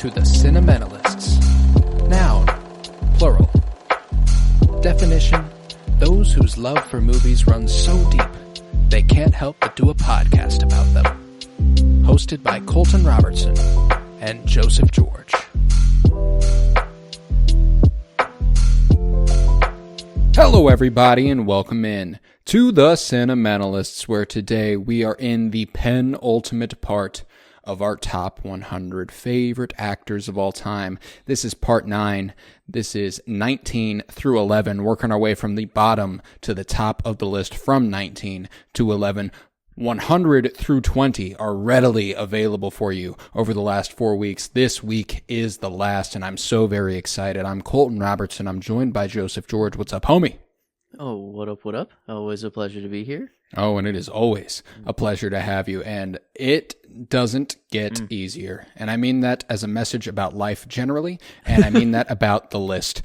to the Cinementalists. Noun, plural. Definition, those whose love for movies runs so deep, they can't help but do a podcast about them. Hosted by Colton Robertson and Joseph George. Hello everybody and welcome in to the Cinementalists, where today we are in the penultimate part of our top 100 favorite actors of all time. This is part 9. This is 19 through 11, working our way from the bottom to the top of the list from 19 to 11. 100 through 20 are readily available for you over the last 4 weeks. This week is the last, and I'm so very excited. I'm Colton Robertson. I'm joined by Joseph George. What's up, homie? Oh, what up, what up? Always a pleasure to be here. Oh, and it is always a pleasure to have you, and it doesn't get easier. And I mean that as a message about life generally, and I mean that about the list.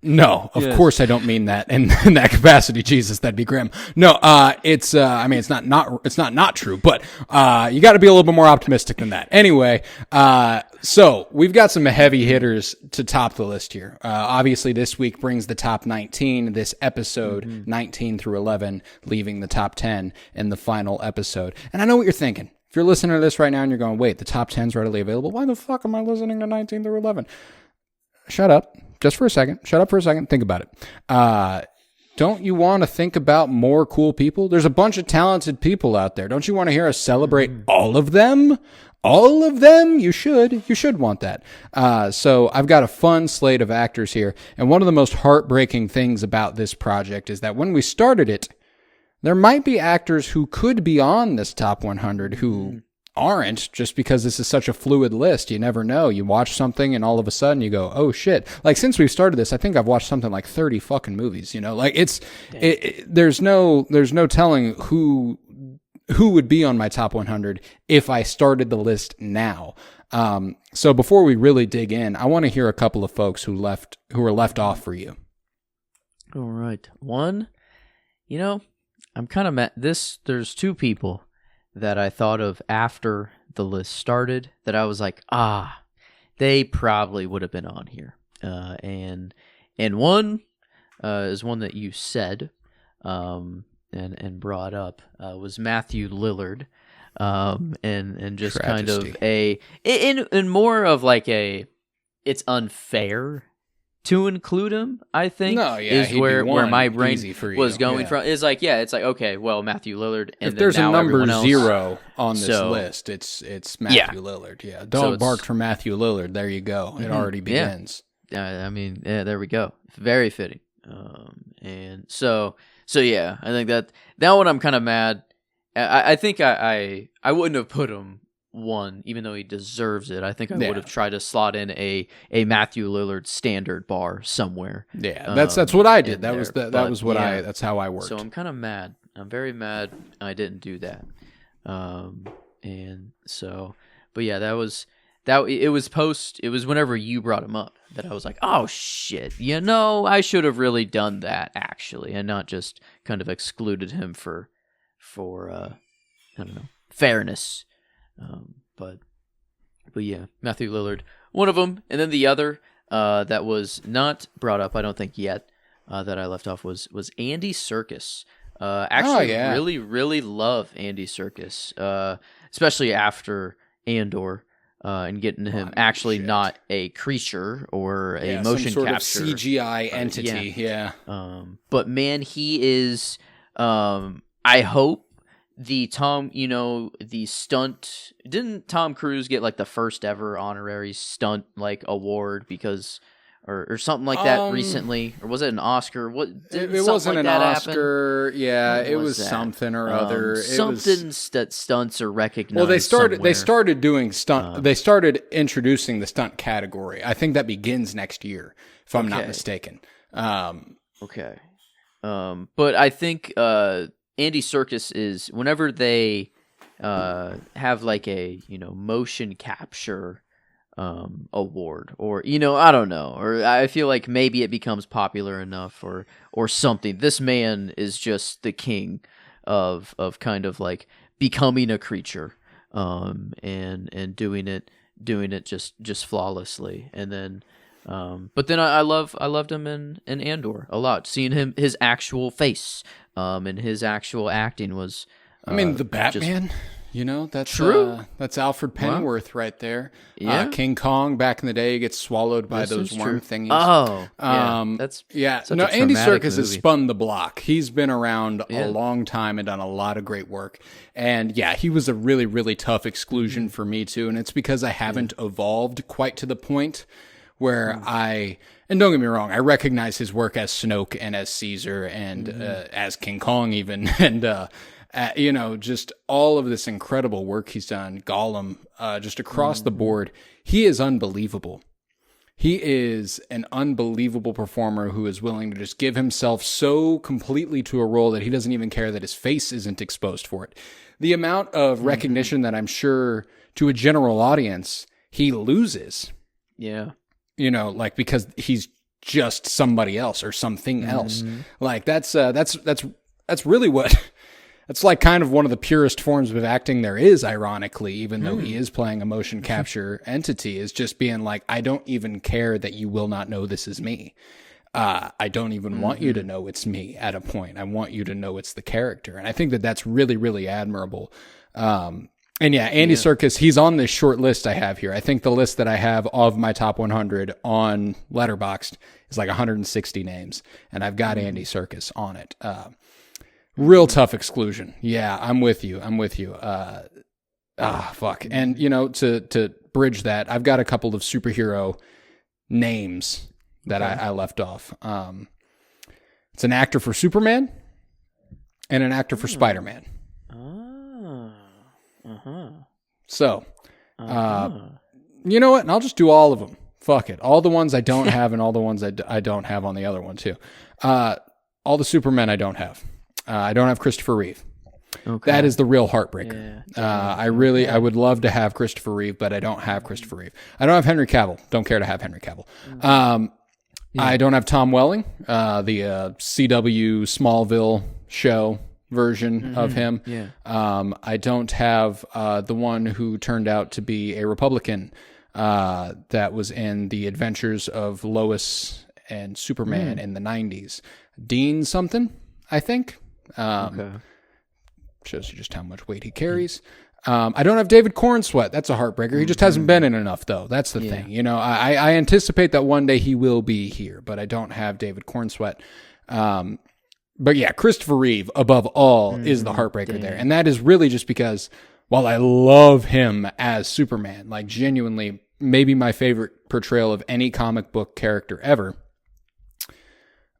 No, of course I don't mean that in that capacity. Jesus, that'd be grim. No, it's not true, but, you gotta be a little bit more optimistic than that. Anyway, so we've got some heavy hitters to top the list here. Obviously this week brings the top 19, this episode 19 through 11, leaving the top 10 in the final episode. And I know what you're thinking. If you're listening to this right now and you're going, wait, the top 10's readily available, why the fuck am I listening to 19 through 11? Shut up. Just for a second. Shut up for a second. Think about it. Don't you want to think about more cool people? There's a bunch of talented people out there. Don't you want to hear us celebrate all of them? All of them? You should. You should want that. So I've got a fun slate of actors here. And one of the most heartbreaking things about this project is that when we started it, there might be actors who could be on this top 100 who aren't, just because this is such a fluid list. You never know. You watch something and all of a sudden you go, oh shit. Like, since we've started this, I think I've watched something like 30 fucking movies, you know? Like, there's no telling who would be on my top 100 if I started the list now. So before we really dig in, I want to hear a couple of folks who were left off for you. All right. One, I'm kind of there's two people that I thought of after the list started that I was like, they probably would have been on here. And one is one that you said and brought up was Matthew Lillard. And just Travesty. Kind of in more of like it's unfair to include him, I think, is where my brain was going from. Is like, it's like, okay, well, Matthew Lillard, and if there's now a number else, 0 on this list, it's Matthew Lillard. Yeah, dog barked for Matthew Lillard. There you go. It already begins. I mean, there we go. Very fitting. And so yeah, I think that one I'm kind of mad. I think I wouldn't have put him 1, even though he deserves it. I think I would have tried to slot in a Matthew Lillard standard bar somewhere. Yeah, that's what I did. That's how I worked. So I'm kind of mad. I'm very mad I didn't do that. And so, but yeah, it was whenever you brought him up that I was like, oh shit, I should have really done that actually, and not just kind of excluded him for I don't know, fairness. But yeah, Matthew Lillard, one of them, and then the other that was not brought up, I don't think yet, that I left off was Andy Serkis. Really, really love Andy Serkis, especially after Andor, and getting him not a creature or a motion some sort capture of CGI entity. Yeah. But man, he is. I hope. The stunt, didn't Tom Cruise get like the first ever honorary stunt like award because or something like that recently, or was it an Oscar? It wasn't an Oscar. Happen? Yeah, it was something or other. That stunts are recognized. Well, they started doing stunt. They started introducing the stunt category. I think that begins next year, if I'm not mistaken. Okay. But I think Andy Serkis is, whenever they have like a motion capture award, or I don't know, or I feel like maybe it becomes popular enough or something. This man is just the king of kind of like becoming a creature, and doing it doing it just flawlessly. And then, but then I loved him in Andor a lot. Seeing his actual face, and his actual acting was. I mean, the Batman. That's True. That's Alfred Pennyworth right there. Yeah. King Kong back in the day gets swallowed by those worm thingies. Oh, that's such a Andy traumatic Serkis has movie. spun the block. He's been around a long time and done a lot of great work. And yeah, he was a really, really tough exclusion for me too. And it's because I haven't evolved quite to the point where and don't get me wrong, I recognize his work as Snoke and as Caesar and as King Kong even, and just all of this incredible work he's done, Gollum, just across the board. He is unbelievable. He is an unbelievable performer who is willing to just give himself so completely to a role that he doesn't even care that his face isn't exposed for it. The amount of recognition that I'm sure to a general audience he loses. Yeah. Because he's just somebody else or something else. Like that's really what it's like, kind of one of the purest forms of acting there is, ironically, even though he is playing a motion capture entity, is just being like, I don't even care that you will not know this is me. I don't even want you to know it's me at a point. I want you to know it's the character. And I think that that's really, really admirable. Andy Serkis, he's on this short list I have here. I think the list that I have of my top 100 on Letterboxd is like 160 names, and I've got Andy Serkis on it. Real tough exclusion. Yeah, I'm with you. Fuck. And, to bridge that, I've got a couple of superhero names that I left off. It's an actor for Superman and an actor for Spider-Man. So, you know what? And I'll just do all of them. Fuck it. All the ones I don't have and all the ones I don't have on the other one too. All the Supermen I don't have. I don't have Christopher Reeve. Okay. That is the real heartbreaker. Yeah. I would love to have Christopher Reeve, but I don't have Christopher Reeve. I don't have Henry Cavill. Don't care to have Henry Cavill. I don't have Tom Welling, the CW Smallville show version of him. Yeah. I don't have the one who turned out to be a Republican that was in the Adventures of Lois and Superman in the 90s. Dean something, I think. Shows you just how much weight he carries. I don't have David Cornsweet. That's a heartbreaker. He just hasn't been in enough, though. That's the thing. I anticipate that one day he will be here, but I don't have David Cornsweet. But yeah, Christopher Reeve, above all, is the heartbreaker there. And that is really just because, while I love him as Superman, like genuinely maybe my favorite portrayal of any comic book character ever,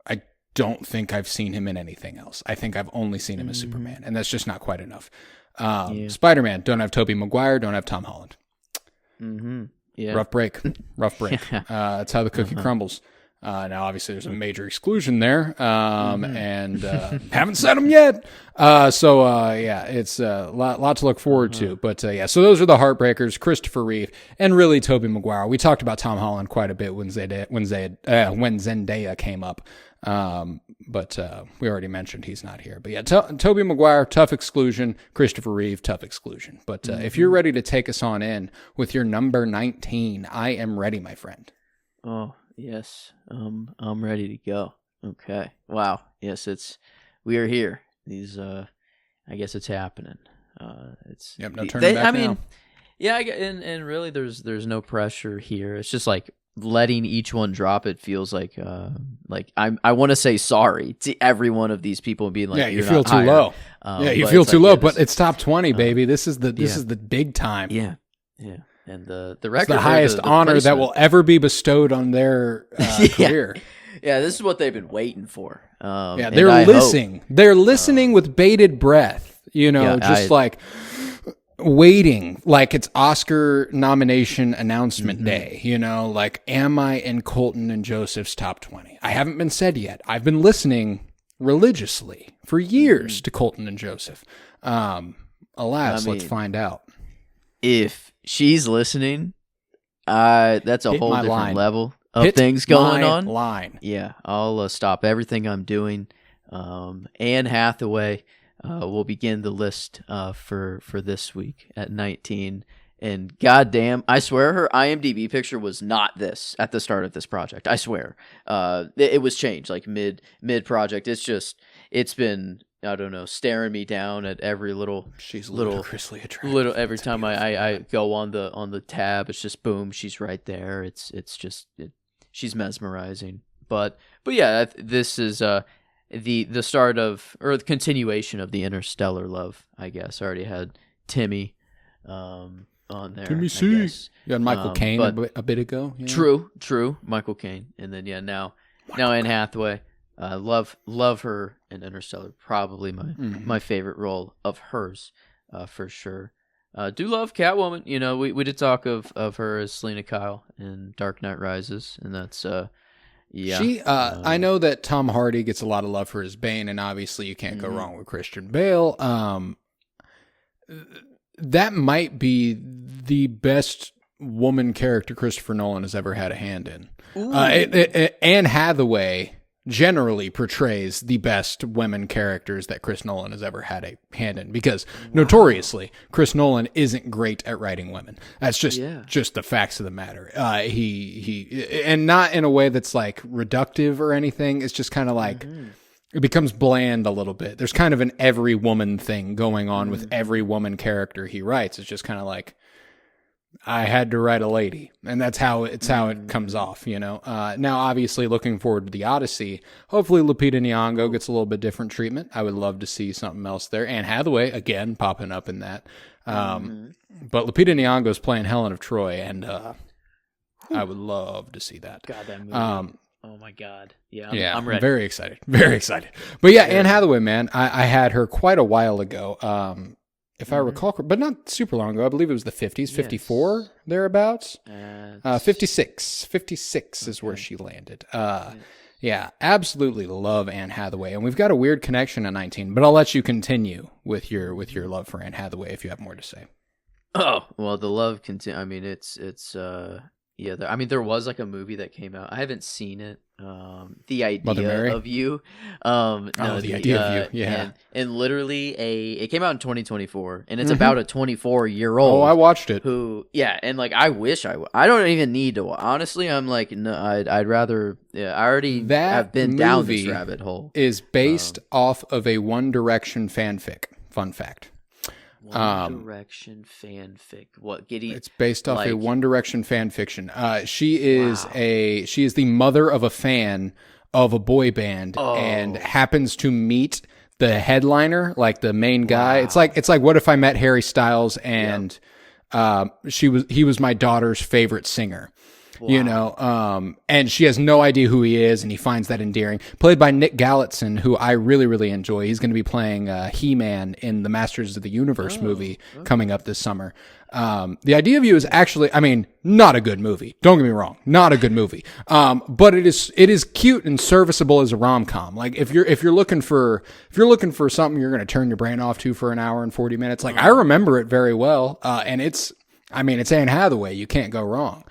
I don't think I've seen him in anything else. I think I've only seen him as Superman, and that's just not quite enough. Spider-Man, don't have Tobey Maguire, don't have Tom Holland. Yeah. Rough break. That's how the cookie crumbles. Now, obviously, there's a major exclusion there, and haven't said them yet. It's a lot to look forward to. But so those are the heartbreakers: Christopher Reeve and really Tobey Maguire. We talked about Tom Holland quite a bit when Zendaya came up, but we already mentioned he's not here. But yeah, Tobey Maguire, tough exclusion. Christopher Reeve, tough exclusion. But if you're ready to take us on in with your number 19, I am ready, my friend. Oh. Yes, I'm ready to go. Okay. Wow. Yes, we are here. I guess it's happening. No turning back now. Yeah, and really, there's no pressure here. It's just like letting each one drop. It feels like I want to say sorry to every one of these people and being like, you feel too low. You feel too low, but it's top 20, baby. This is the big time. Yeah. And the record, it's the highest honor placement that will ever be bestowed on their career. Yeah, this is what they've been waiting for. They're listening. They're listening with bated breath. Like waiting, like it's Oscar nomination announcement day. Like, am I in Colton and Joseph's top 20? I haven't been said yet. I've been listening religiously for years to Colton and Joseph. Let's find out. If she's listeing, that's a whole different level of things going on. Line. Yeah, I'll stop everything I'm doing. Anne Hathaway will begin the list for this week at 19, And goddamn, I swear her IMDb picture was not this at the start of this project. I swear. It was changed like mid project. It's been, I don't know, staring me down at every little. She's ludicrously attractive. Little every time I go on the tab, it's just boom, she's right there. She's mesmerizing. But yeah, this is the start of, or the continuation of the interstellar love, I guess. I already had Timmy on there. Timmy C. You had Michael Caine a bit ago. Yeah. True, Michael Caine, and then now Anne Hathaway. Love her in Interstellar. Probably my favorite role of hers, for sure. Do love Catwoman. You know, we did talk of her as Selena Kyle in Dark Knight Rises, and that's yeah. I know that Tom Hardy gets a lot of love for his Bane, and obviously you can't go wrong with Christian Bale. That might be the best woman character Christopher Nolan has ever had a hand in. Anne Hathaway generally portrays the best women characters that Chris Nolan has ever had a hand in, because notoriously Chris Nolan isn't great at writing women. That's just the facts of the matter. He and not in a way that's like reductive or anything. It's just kind of like it becomes bland a little bit. There's kind of an every woman thing going on with every woman character he writes. It's just kind of like, I had to write a lady, and that's how it comes off, you know. Now, obviously, looking forward to the Odyssey. Hopefully, Lupita Nyong'o gets a little bit different treatment. I would love to see something else there. Anne Hathaway again popping up in that, but Lupita Nyong'o is playing Helen of Troy, and I would love to see that. God, that movie. Oh my God! Yeah, I'm ready. Very excited, very excited. But yeah, Anne Hathaway, man, I had her quite a while ago. If I recall, but not super long ago. I believe it was the 50s, 54, thereabouts. 56 is where she landed. Yeah, absolutely love Anne Hathaway. And we've got a weird connection at 19, but I'll let you continue with your love for Anne Hathaway if you have more to say. Oh, well, the love I mean, yeah, there was like a movie that came out. I haven't seen it. The Idea of You. The Idea of You. Yeah. And literally it came out in 2024, and it's about a 24-year-old. Oh, I watched it. And like I wish I don't even need to. Honestly, I'm like, no, I'd rather. Yeah, I already have been down this rabbit hole. Is based off of a One Direction fanfic. Fun fact. One Direction fanfic. What? It's based off a One Direction fan fiction. She is the mother of a fan of a boy band and happens to meet the headliner, like the main guy. It's like what if I met Harry Styles and he was my daughter's favorite singer. Wow. You know, and she has no idea who he is, and he finds that endearing. Played by Nick Galitzson, who I really, really enjoy. He's going to be playing He-Man in the Masters of the Universe movie coming up this summer. The Idea of You is actually, I mean, not a good movie. Don't get me wrong, not a good movie. But it is cute and serviceable as a rom-com. Like if you're looking for something you're going to turn your brain off to for an hour and 40 minutes, like I remember it very well. And it's Anne Hathaway. You can't go wrong.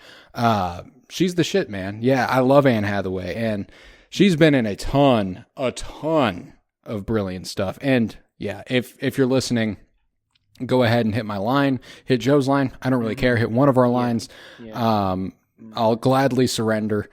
She's the shit, man. Yeah, I love Anne Hathaway, and she's been in a ton of brilliant stuff. And yeah, if you're listening, go ahead and hit my line, hit Joe's line. I don't really care. Hit one of our lines. I'll gladly surrender.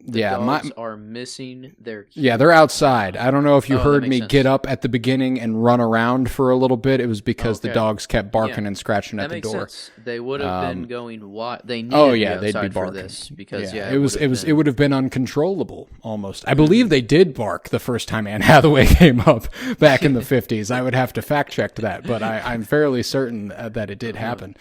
The dogs are missing their keys. Yeah, they're outside. I don't know if you heard me get up at the beginning and run around for a little bit. It was because the dogs kept barking and scratching at the door. Sense. They would have been going wild. They needed they'd be barking for this because it would have been uncontrollable almost. I believe they did bark the first time Anne Hathaway came up back in the 50s. I would have to fact check that, but I'm fairly certain that it did happen.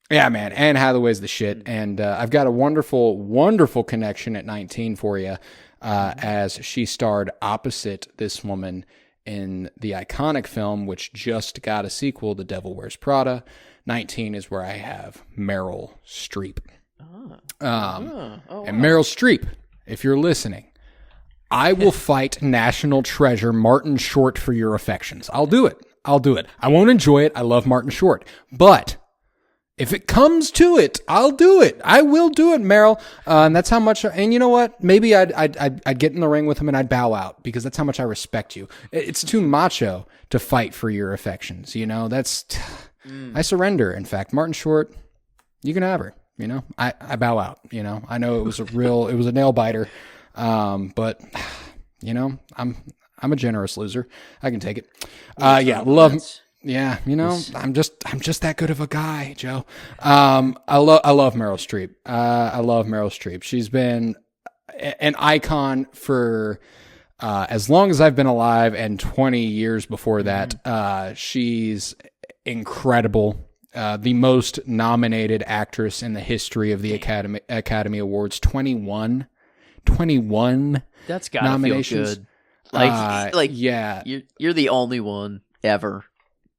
Yeah, man, Anne Hathaway's the shit, and I've got a wonderful, wonderful connection at 19 for you, as she starred opposite this woman in the iconic film, which just got a sequel, The Devil Wears Prada. 19 is where I have Meryl Streep. And Meryl Streep, if you're listening, I will fight national treasure Martin Short for your affections. I'll do it. I won't enjoy it. I love Martin Short, but if it comes to it, I'll do it. I will do it, Meryl. And that's how much. And you know what? Maybe I'd get in the ring with him and I'd bow out because that's how much I respect you. It's too macho to fight for your affections. You know, I surrender. In fact, Martin Short, you can have her. You know, I bow out. You know, I know it was a nail biter, but you know, I'm a generous loser. I can take it. Yeah, love. Yeah, you know, I'm just that good of a guy, Joe. I love Meryl Streep. I love Meryl Streep. She's been an icon for as long as I've been alive, and 20 years before that. She's incredible. The most nominated actress in the history of the Academy Awards. 21 That's gotta nominations. feel good. Like yeah, you're the only one ever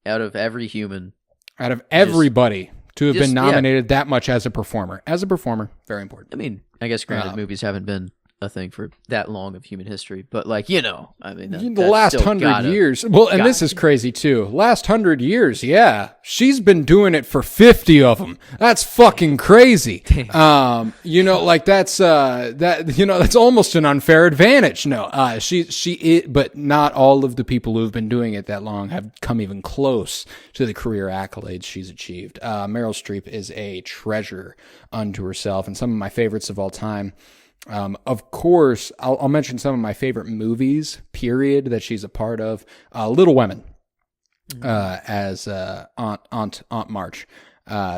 out of every human, out of everybody to have been nominated that much as a performer. As a performer, very important. I mean, I guess granted, movies haven't been a thing for that long of human history, but like, you know, I mean, the last 100 years. Well, and this is crazy too. Last 100 years, yeah, she's been doing it for 50 of them. That's fucking crazy. You know, like that's that's almost an unfair advantage. No, but not all of the people who have been doing it that long have come even close to the career accolades she's achieved. Meryl Streep is a treasure unto herself, and some of my favorites of all time. Of course, I'll mention some of my favorite movies, period, that she's a part of. Little Women, as Aunt March.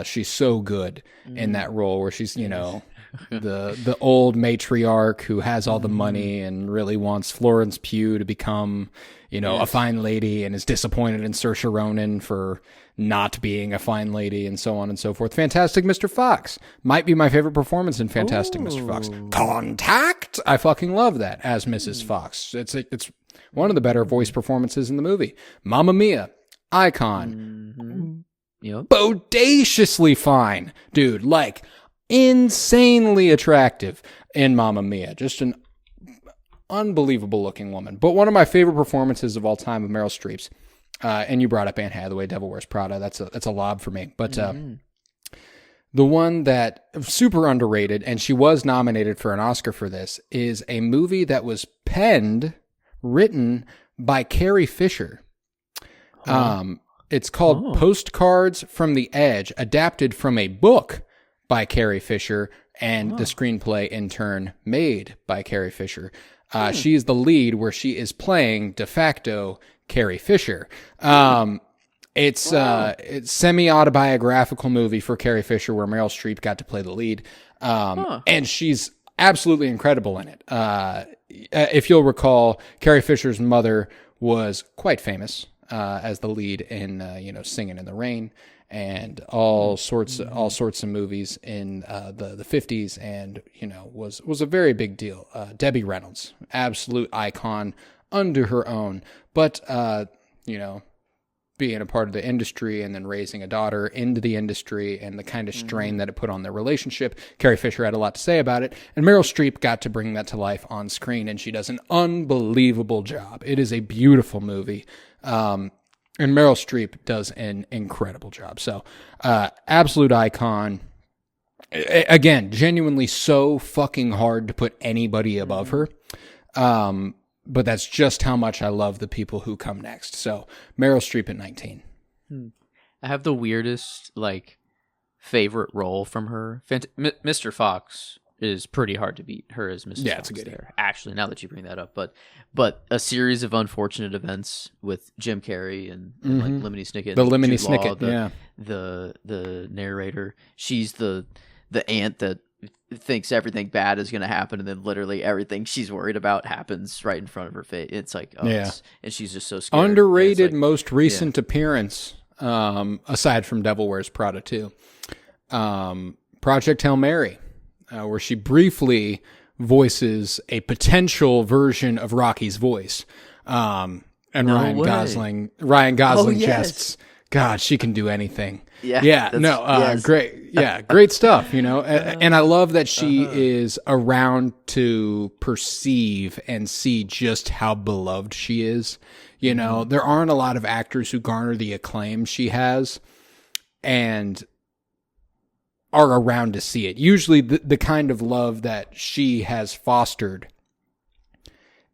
She's so good in that role where she's, you know, the old matriarch who has all the money and really wants Florence Pugh to become, you know, a fine lady, and is disappointed in Saoirse Ronan for not being a fine lady, and so on and so forth. Fantastic Mr. Fox might be my favorite performance in Fantastic Mr. Fox. Contact! I fucking love that as Mrs. Fox. It's one of the better voice performances in the movie. Mamma Mia, icon. Yep. Bodaciously fine. Dude, like, insanely attractive in Mamma Mia. Just an unbelievable looking woman. But one of my favorite performances of all time of Meryl Streep's, and you brought up Anne Hathaway, Devil Wears Prada. That's a lob for me. But the one that super underrated, and she was nominated for an Oscar for this, is a movie that was written by Carrie Fisher. It's called Postcards from the Edge, adapted from a book by Carrie Fisher, and the screenplay in turn made by Carrie Fisher. She is the lead, where she is playing de facto Carrie Fisher. It's semi-autobiographical movie for Carrie Fisher, where Meryl Streep got to play the lead. And she's absolutely incredible in it. If you'll recall, Carrie Fisher's mother was quite famous as the lead in Singing in the Rain and all sorts of movies in the 50s, and was a very big deal. Debbie Reynolds, absolute icon unto her own, but being a part of the industry and then raising a daughter into the industry and the kind of strain that it put on their relationship, Carrie Fisher had a lot to say about it, and Meryl Streep got to bring that to life on screen, and she does an unbelievable job. It is a beautiful movie, and Meryl Streep does an incredible job. So, absolute icon. Again, genuinely so fucking hard to put anybody above her. But that's just how much I love the people who come next. So Meryl Streep at 19. I have the weirdest favorite role from her. Mr. Fox is pretty hard to beat. Her as Mrs. Fox. Yeah, it's a good there. Actually, now that you bring that up, but a series of unfortunate events with Jim Carrey and like Lemony Snicket. The Lemony Snicket, the narrator. She's the aunt that thinks everything bad is going to happen, and then literally everything she's worried about happens right in front of her face. It's like, and she's just so scared. Underrated most recent appearance, aside from Devil Wears Prada 2, Project Hail Mary, where she briefly voices a potential version of Rocky's voice. And Ryan Gosling jests, God, she can do anything. Great. Yeah, great stuff, and I love that she is around to perceive and see just how beloved she is. There aren't a lot of actors who garner the acclaim she has, and are around to see it. Usually the kind of love that she has fostered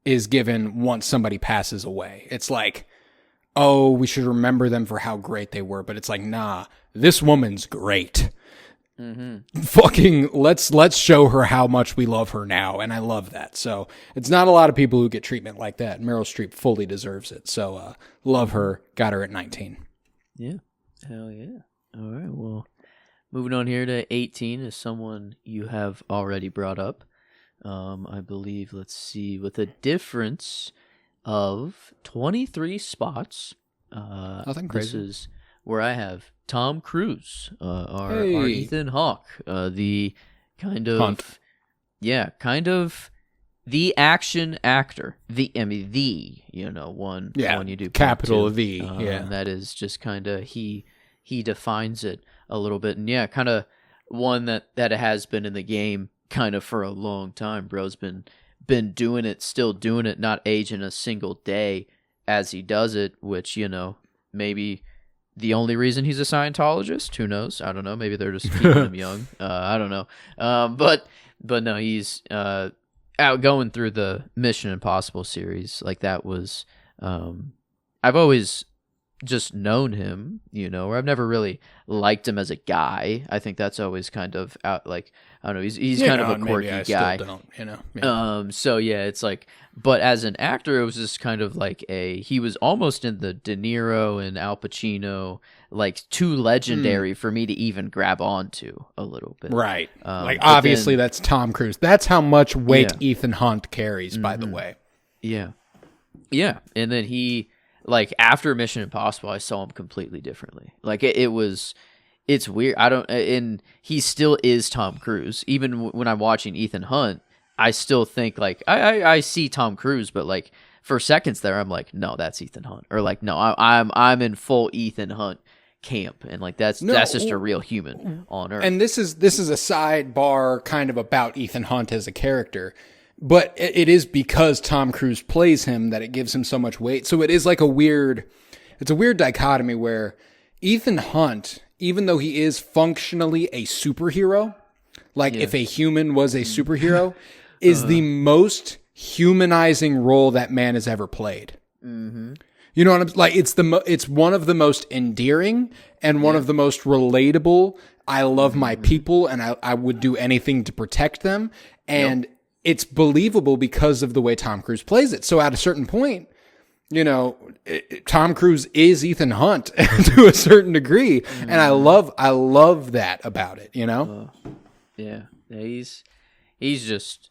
is given once somebody passes away. It's like, oh, we should remember them for how great they were. But it's like, nah, this woman's great. Fucking let's show her how much we love her now. And I love that. So it's not a lot of people who get treatment like that. Meryl Streep fully deserves it. So love her. Got her at 19. Yeah. Hell yeah. All right. Well, moving on here to 18 is someone you have already brought up. I believe, let's see, with a difference of 23 spots. Nothing crazy. This is where I have Tom Cruise, our Ethan Hawke, the kind of Hunt. kind of the action actor. One you do capital two. V. That is just kind of he defines it a little bit, and kind of one that has been in the game kind of for a long time. Bro's been doing it, still doing it, not aging a single day as he does it, which, maybe the only reason he's a Scientologist, who knows? I don't know. Maybe they're just keeping him young. I don't know. But no, he's out going through the Mission Impossible series. Like, that was, I've always just known him, or I've never really liked him as a guy. I think that's always kind of out, like, I don't know, he's kind of a quirky guy. Still don't, yeah. So yeah, it's like, but as an actor, it was just kind of like he was almost in the De Niro and Al Pacino, like, too legendary for me to even grab onto a little bit. Right. Like, obviously that's Tom Cruise. That's how much weight Yeah. Ethan Hunt carries, by the way. Yeah. Yeah. And then like, after Mission Impossible, I saw him completely differently. Like, it's weird. And he still is Tom Cruise. Even when I'm watching Ethan Hunt, I still think, like, I see Tom Cruise, but, like, for seconds there, I'm like, no, that's Ethan Hunt. Or, like, no, I'm in full Ethan Hunt camp. And, like, that's just a real human on Earth. And this is a sidebar kind of about Ethan Hunt as a character. But it is because Tom Cruise plays him that it gives him so much weight. So it is like it's a weird dichotomy where Ethan Hunt, even though he is functionally a superhero, like if a human was a superhero, is the most humanizing role that man has ever played. Mm-hmm. You know what I'm like? It's one of the most endearing and one of the most relatable. I love my people and I would do anything to protect them. And it's believable because of the way Tom Cruise plays it. So at a certain point, Tom Cruise is Ethan Hunt to a certain degree. And I love that about it, Yeah. He's just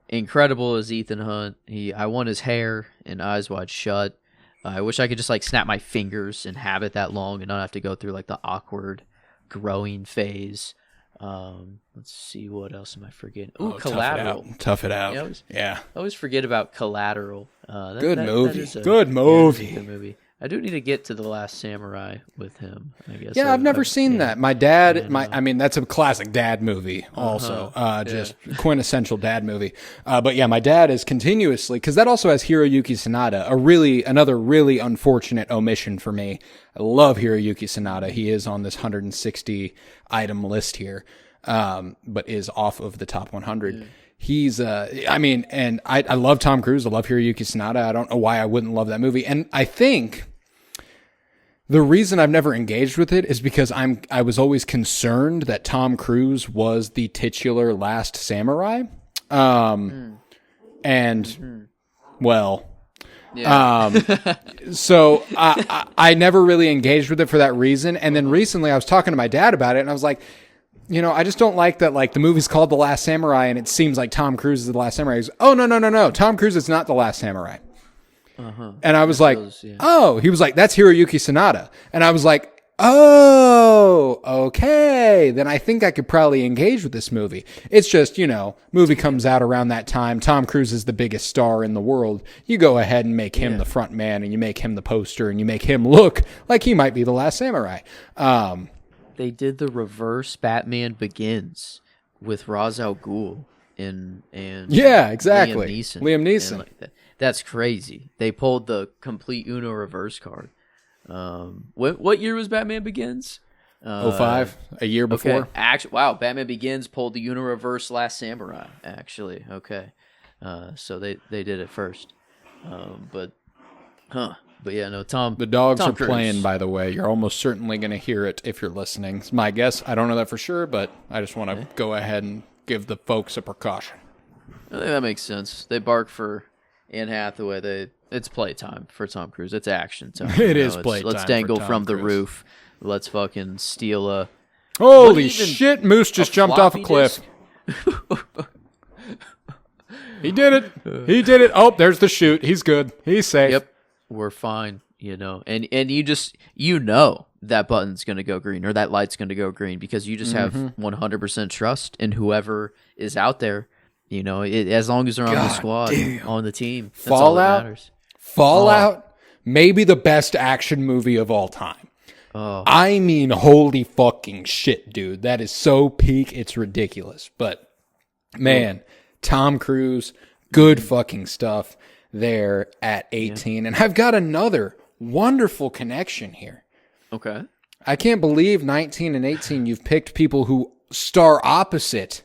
incredible as Ethan Hunt. I want his hair and Eyes Wide Shut. I wish I could just, like, snap my fingers and have it that long and not have to go through, like, the awkward growing phase. Let's see, what else am I forgetting? Ooh, Collateral. Tough it out. I always forget about Collateral. Good movie. Good movie. I do need to get to The Last Samurai with him, I guess. Yeah, I've never seen that. My dad, that's a classic dad movie also. Just quintessential dad movie. But yeah, my dad is continuously, because that also has Hiroyuki Sanada, another really unfortunate omission for me. I love Hiroyuki Sanada. He is on this 160 item list here, but is off of the top 100. Yeah. He's, and I love Tom Cruise. I love Hiroyuki Sanada. I don't know why I wouldn't love that movie. And I think the reason I've never engaged with it is because I was always concerned that Tom Cruise was the titular Last Samurai. So I never really engaged with it for that reason. And then recently I was talking to my dad about it and I was like, I just don't like that, like, the movie's called The Last Samurai and it seems like Tom Cruise is the Last Samurai. He goes, oh, no. Tom Cruise is not the Last Samurai. And I was like, oh, he was like, that's Hiroyuki Sanada. And I was like, oh, okay. Then I think I could probably engage with this movie. It's just, movie comes out around that time. Tom Cruise is the biggest star in the world. You go ahead and make him the front man and you make him the poster and you make him look like he might be the Last Samurai. They did the reverse Batman Begins with Ra's al Ghul and yeah, exactly. Liam Neeson. Like that's crazy. They pulled the complete Uno reverse card. What year was Batman Begins? 05, a year before. Okay. Actually, wow, Batman Begins pulled the Unireverse Last Samurai. Actually, okay. So they did it first. But yeah, no, Tom. The dogs Tom are Cruise. playing, by the way. You're almost certainly going to hear it if you're listening. It's my guess. I don't know that for sure, but I just want to go ahead and give the folks a precaution. I think that makes sense. They bark for Anne Hathaway. It's playtime for Tom Cruise. It's action time. It is playtime. Let's dangle for Tom from the Cruise. roof. Let's fucking steal a. Holy shit! Moose just jumped off a cliff. He did it. He did it. Oh, there's the chute. He's good. He's safe. Yep, we're fine. And you know that button's gonna go green or that light's gonna go green because you just have 100% trust in whoever is out there. As long as they're on the squad, on the team. That's all that matters. Fallout, maybe the best action movie of all time. Oh. I mean, holy fucking shit, dude. That is so peak, it's ridiculous. But, man, Tom Cruise, good fucking stuff there at 18. Yeah. And I've got another wonderful connection here. Okay. I can't believe 19 and 18, you've picked people who star opposite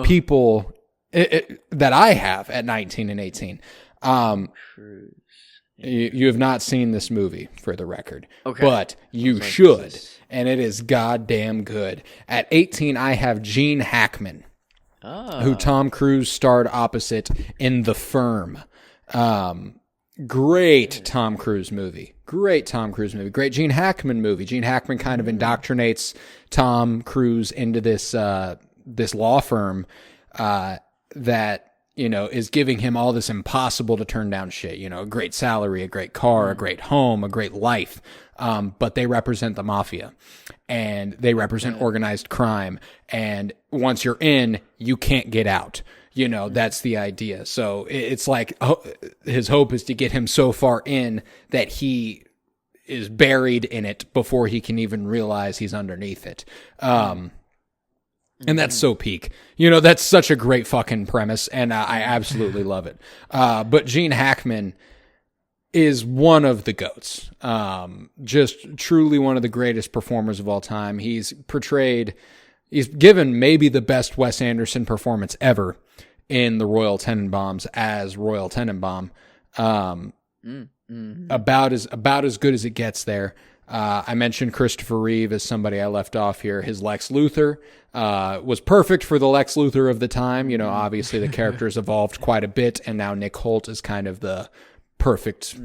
people that I have at 19 and 18. Cruise. You have not seen this movie, for the record. Okay. But you should, and it is goddamn good. At 18, I have Gene Hackman, who Tom Cruise starred opposite in The Firm. Great Tom Cruise movie. Great Gene Hackman movie. Gene Hackman kind of indoctrinates Tom Cruise into this law firm that is giving him all this impossible to turn down shit. A great salary, a great car, a great home, a great life. But they represent the mafia and they represent organized crime. And once you're in, you can't get out. That's the idea. So it's like his hope is to get him so far in that he is buried in it before he can even realize he's underneath it. And that's so peak. That's such a great fucking premise, and I absolutely love it. But Gene Hackman is one of the GOATs. Just truly one of the greatest performers of all time. He's given maybe the best Wes Anderson performance ever in The Royal Tenenbaums as Royal Tenenbaum. About as good as it gets there. I mentioned Christopher Reeve as somebody I left off here. His Lex Luthor was perfect for the Lex Luthor of the time. Obviously the character's evolved quite a bit, and now Nick Holt is kind of the perfect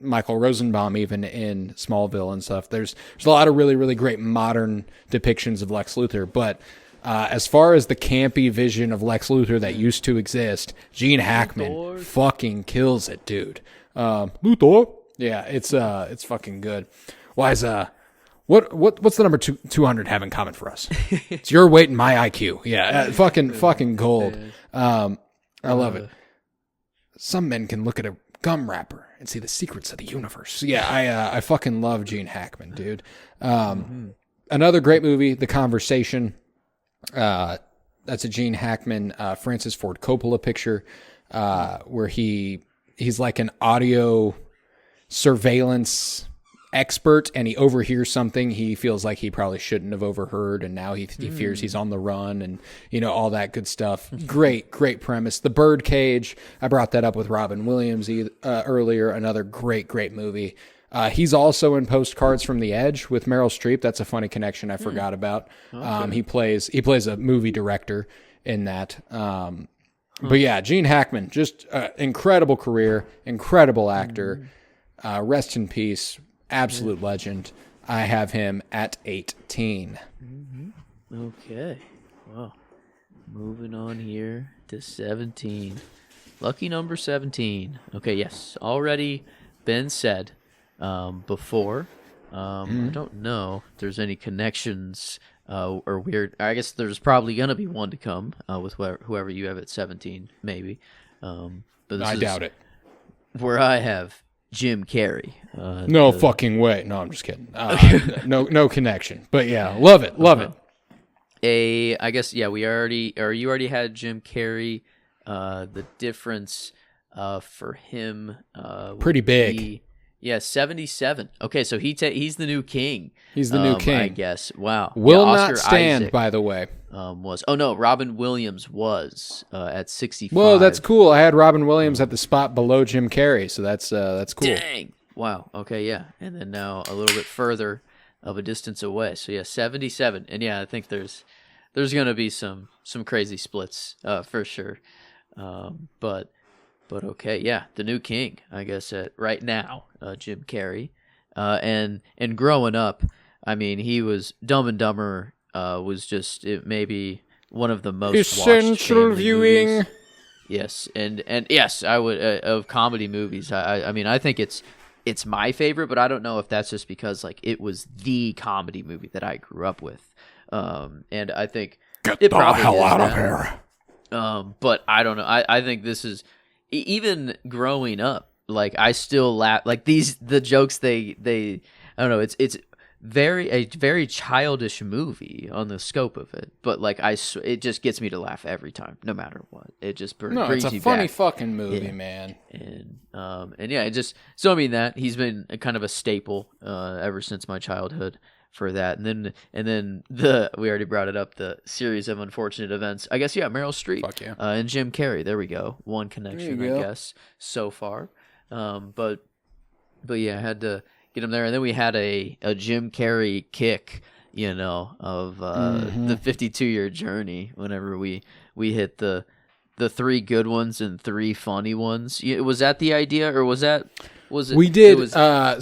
Michael Rosenbaum, even in Smallville and stuff. There's a lot of really, really great modern depictions of Lex Luthor, but as far as the campy vision of Lex Luthor that used to exist, Gene Hackman fucking kills it, dude. Luthor. Yeah, it's fucking good. Why is what's the number 200 have in common for us? It's your weight and my IQ. Yeah, fucking gold. I love it. Some men can look at a gum wrapper and see the secrets of the universe. Yeah, I fucking love Gene Hackman, dude. Another great movie, The Conversation. That's a Gene Hackman, Francis Ford Coppola picture, where he's like an audio surveillance expert, and he overhears something he feels like he probably shouldn't have overheard, and now he fears he's on the run, and all that good stuff. Great premise. The Birdcage, I brought that up with Robin Williams earlier. Another great movie. He's also in Postcards from the Edge with Meryl Streep. That's a funny connection I forgot about. Okay. He plays a movie director in that. But yeah, Gene Hackman, just incredible career, incredible actor. Rest in peace. Absolute legend. I have him at 18. Okay. Well, moving on here to 17. Lucky number 17. Okay, yes. Already been said before. I don't know if there's any connections or weird. I guess there's probably going to be one to come with whoever you have at 17, maybe. But I doubt it. Where I have Jim Carrey. No fucking way. No, I'm just kidding. No connection. But yeah, love it. I guess, yeah, you already had Jim Carrey. The difference for him pretty big. Yeah, 77. Okay, so he's the new king. He's the new king, I guess. Wow. Will yeah, not Oscar stand, Isaac, by the way. was Robin Williams was at 65. Whoa, that's cool. I had Robin Williams at the spot below Jim Carrey, so that's cool. Dang. Wow. Okay, yeah. And then now a little bit further of a distance away. So yeah, 77. And yeah, I think there's going to be some crazy splits for sure. But okay, yeah, the new king, I guess right now, Jim Carrey. And growing up, I mean, he was Dumb and Dumber was just maybe one of the most essential watched viewing movies. Yes, and yes, I would of comedy movies. I mean, I think it's my favorite, but I don't know if that's just because like it was the comedy movie that I grew up with. And I think Get it the probably hell is out of now. here. But I don't know. I think this is even growing up. Like I still laugh. Like the jokes they I don't know. It's a very childish movie on the scope of it. But like it just gets me to laugh every time, no matter what. It just brings it's a you funny back. fucking movie, Yeah. man. And yeah, it just so I mean that he's been a kind of a staple ever since my childhood for that. And then we already brought it up, the series of unfortunate events. I guess Meryl Streep. Fuck yeah. And Jim Carrey. There we go. One connection, There you I go. guess, so far. But yeah, I had to get him there. And then we had a Jim Carrey kick, of the 52-year journey whenever we hit the 3 good ones and 3 funny ones. Was that the idea, or was it? We did.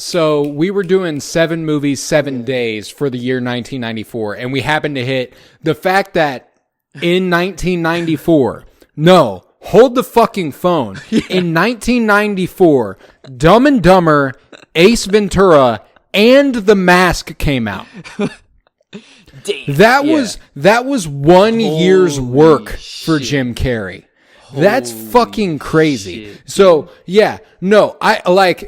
So we were doing 7 movies, 7 days for the year 1994, and we happened to hit the fact that in 1994, no, hold the fucking phone. In 1994, Dumb and Dumber, Ace Ventura, and The Mask came out. Damn. That was 1 year's Holy work for shit. Jim Carrey. That's Holy fucking crazy. shit, So, yeah, no,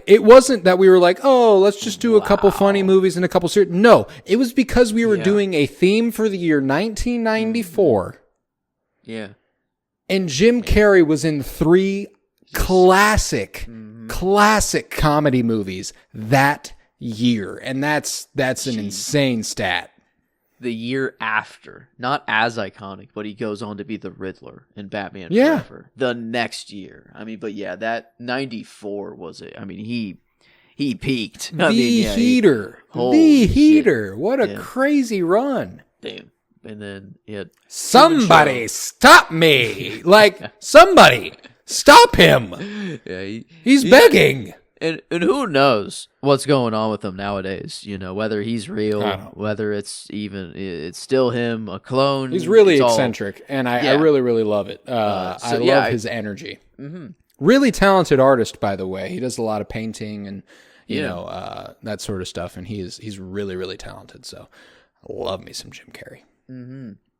it wasn't that we were like, oh, let's just do a couple funny movies and a couple serious. No, it was because we were doing a theme for the year 1994. Yeah. And Jim Carrey was in 3 classic comedy movies that year. And that's an insane stat. The year after, not as iconic, but he goes on to be the Riddler in Batman Yeah. Forever the next year. I mean, but yeah, that 94 was it. I mean, he peaked. The Heater. Holy The shit. Heater. What a Yeah. crazy run. Damn. And then Somebody stop me. Like, somebody stop him. yeah, He's begging. And who knows what's going on with him nowadays? Whether he's I real, don't. whether it's still him, a clone. He's really It's all- eccentric, and I Yeah. really, really love it. I love his energy. Really talented artist, by the way. He does a lot of painting and that sort of stuff, and he's really, really talented. So, I love me some Jim Carrey.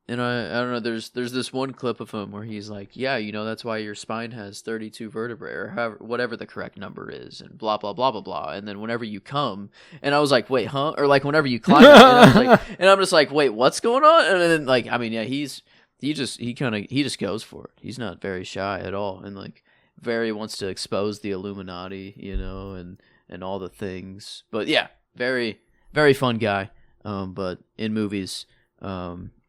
And I don't know. There's this one clip of him where he's like, yeah, that's why your spine has 32 vertebrae, or however, whatever the correct number is, and blah blah blah blah blah. And then whenever you come, and I was like, wait, huh? Or like whenever you climb, and I'm just like, wait, what's going on? And then like, I mean, yeah, he just goes for it. He's not very shy at all, and like very wants to expose the Illuminati, and all the things. But yeah, very very fun guy. But in movies,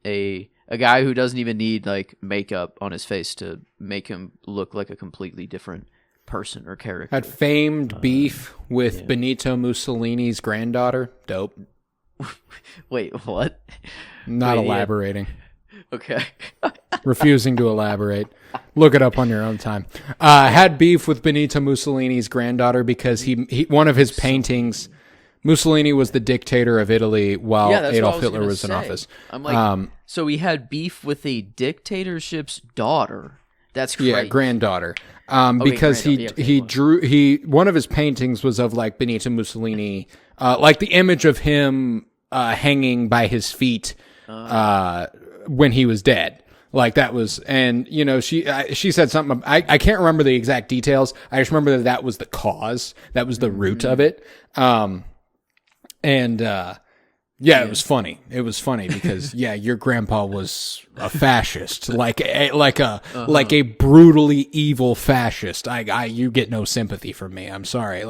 a guy who doesn't even need like makeup on his face to make him look like a completely different person or character. Had famed beef with Benito Mussolini's granddaughter. Dope. Wait, what? Not Wait, yeah. elaborating. Okay. Refusing to elaborate. Look it up on your own time. Had beef with Benito Mussolini's granddaughter because he one of his paintings. Mussolini was the dictator of Italy while Yeah, that's what I Adolf was Hitler gonna was in say. office. I'm like, so he had beef with a dictatorship's daughter. That's crazy. Yeah, granddaughter. Because granddaughter. he one of his paintings was of like Benito Mussolini, like the image of him hanging by his feet when he was dead. Like that was, and she said something. I can't remember the exact details. I just remember that was the cause. That was the root of it. Yeah, it was funny. It was funny because your grandpa was a fascist, like a brutally evil fascist. You get no sympathy from me. I'm sorry.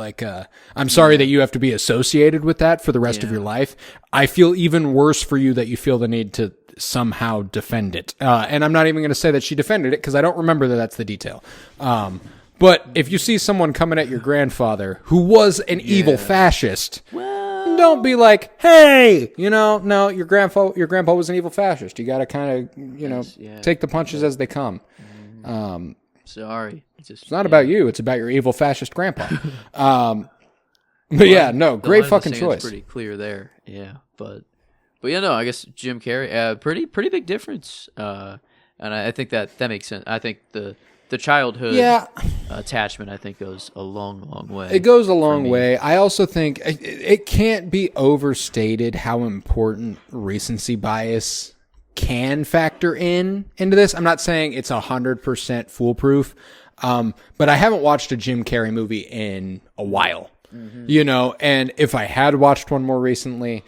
I'm sorry that you have to be associated with that for the rest of your life. I feel even worse for you that you feel the need to somehow defend it. And I'm not even going to say that she defended it because I don't remember that that's the detail. But if you see someone coming at your grandfather who was an evil fascist, don't be like, hey, no, your grandpa was an evil fascist. You got to kind of, take the punches as they come. Sorry. It's not about you. It's about your evil fascist grandpa. But great fucking choice. Pretty clear there. Yeah. But I guess Jim Carrey, pretty big difference. And I think that makes sense. I think the childhood attachment, I think, goes a long way. It goes a long way. I also think it can't be overstated how important recency bias can factor into this. I'm not saying it's 100% foolproof, but I haven't watched a Jim Carrey movie in a while. Mm-hmm. And if I had watched one more recently,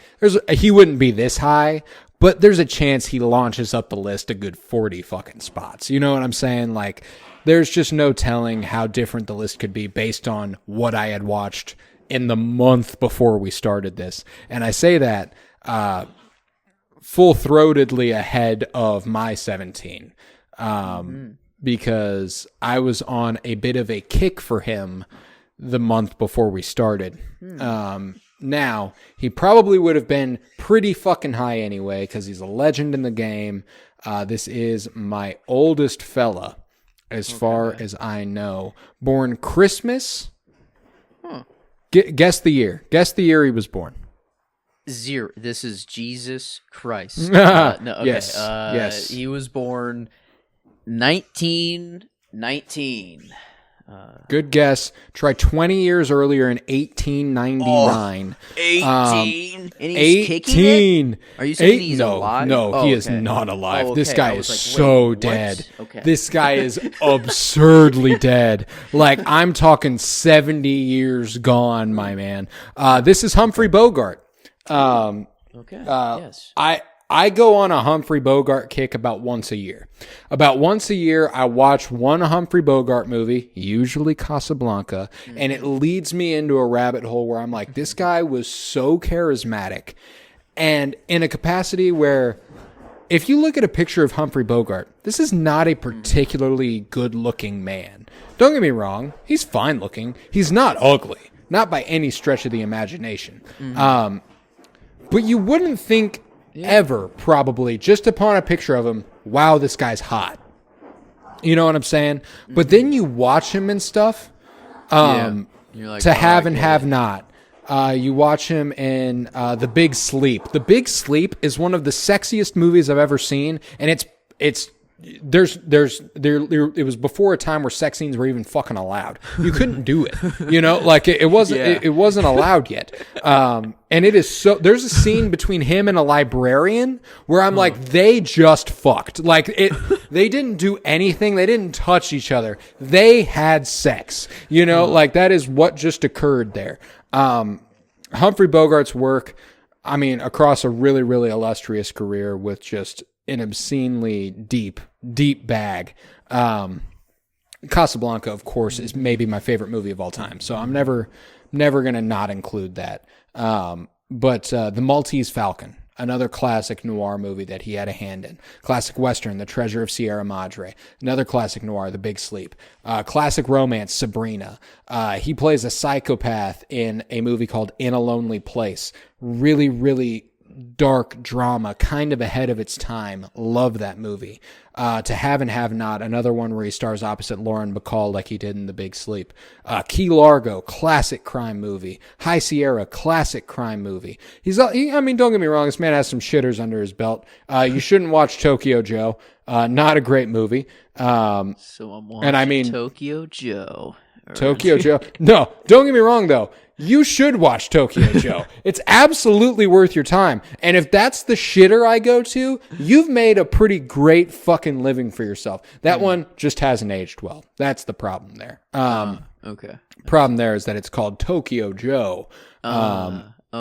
he wouldn't be this high. But there's a chance he launches up the list a good 40 fucking spots. You know what I'm saying? Like, there's just no telling how different the list could be based on what I had watched in the month before we started this. And I say that full-throatedly ahead of my 17 because I was on a bit of a kick for him the month before we started. Now, he probably would have been pretty fucking high anyway because he's a legend in the game. This is my oldest fella, as far as I know. Born Christmas. Guess the year. Guess the year he was born. 0. This is Jesus Christ. No, okay. Yes. He was born 1919. Good guess. Try 20 years earlier in 1899. 18? And he's kicking it? Are you saying he's alive? No, he is not alive. This guy is so dead. Okay. This guy is absurdly dead. Like, I'm talking 70 years gone, my man. This is Humphrey Bogart. Yes. I go on a Humphrey Bogart kick about once a year. About once a year, I watch one Humphrey Bogart movie, usually Casablanca, and it leads me into a rabbit hole where I'm like, this guy was so charismatic. And in a capacity where, if you look at a picture of Humphrey Bogart, this is not a particularly good-looking man. Don't get me wrong, he's fine-looking. He's not ugly, not by any stretch of the imagination. But you wouldn't think ever, probably, just upon a picture of him, wow, this guy's hot. You know what I'm saying? But then you watch him and stuff, You're like, to have and have not. You watch him in The Big Sleep. The Big Sleep is one of the sexiest movies I've ever seen, and it was before a time where sex scenes were even fucking allowed. You couldn't do it, like it wasn't, it wasn't allowed yet. And it is so, there's a scene between him and a librarian where I'm like, they just fucked. Like they didn't do anything. They didn't touch each other. They had sex, like that is what just occurred there. Humphrey Bogart's work, I mean, across a really, really illustrious career with just an obscenely deep bag. Casablanca, of course, is maybe my favorite movie of all time. So I'm never going to not include that. But The Maltese Falcon, another classic noir movie that he had a hand in. Classic Western, The Treasure of Sierra Madre. Another classic noir, The Big Sleep. Classic romance, Sabrina. He plays a psychopath in a movie called In a Lonely Place. Really, really dark drama, kind of ahead of its time. Love that movie. To Have and Have Not, another one where he stars opposite Lauren Bacall like he did in The Big Sleep. Key Largo, classic crime movie. High Sierra, classic crime movie. I mean, don't get me wrong, this man has some shitters under his belt. You shouldn't watch Tokyo Joe. Not a great movie. So I'm watching Tokyo Joe. Tokyo Joe. No, don't get me wrong, though. You should watch Tokyo Joe. It's absolutely worth your time. And if that's the shitter I go to, you've made a pretty great fucking living for yourself. That one just hasn't aged well. That's the problem there. Okay. Problem there is that it's called Tokyo Joe.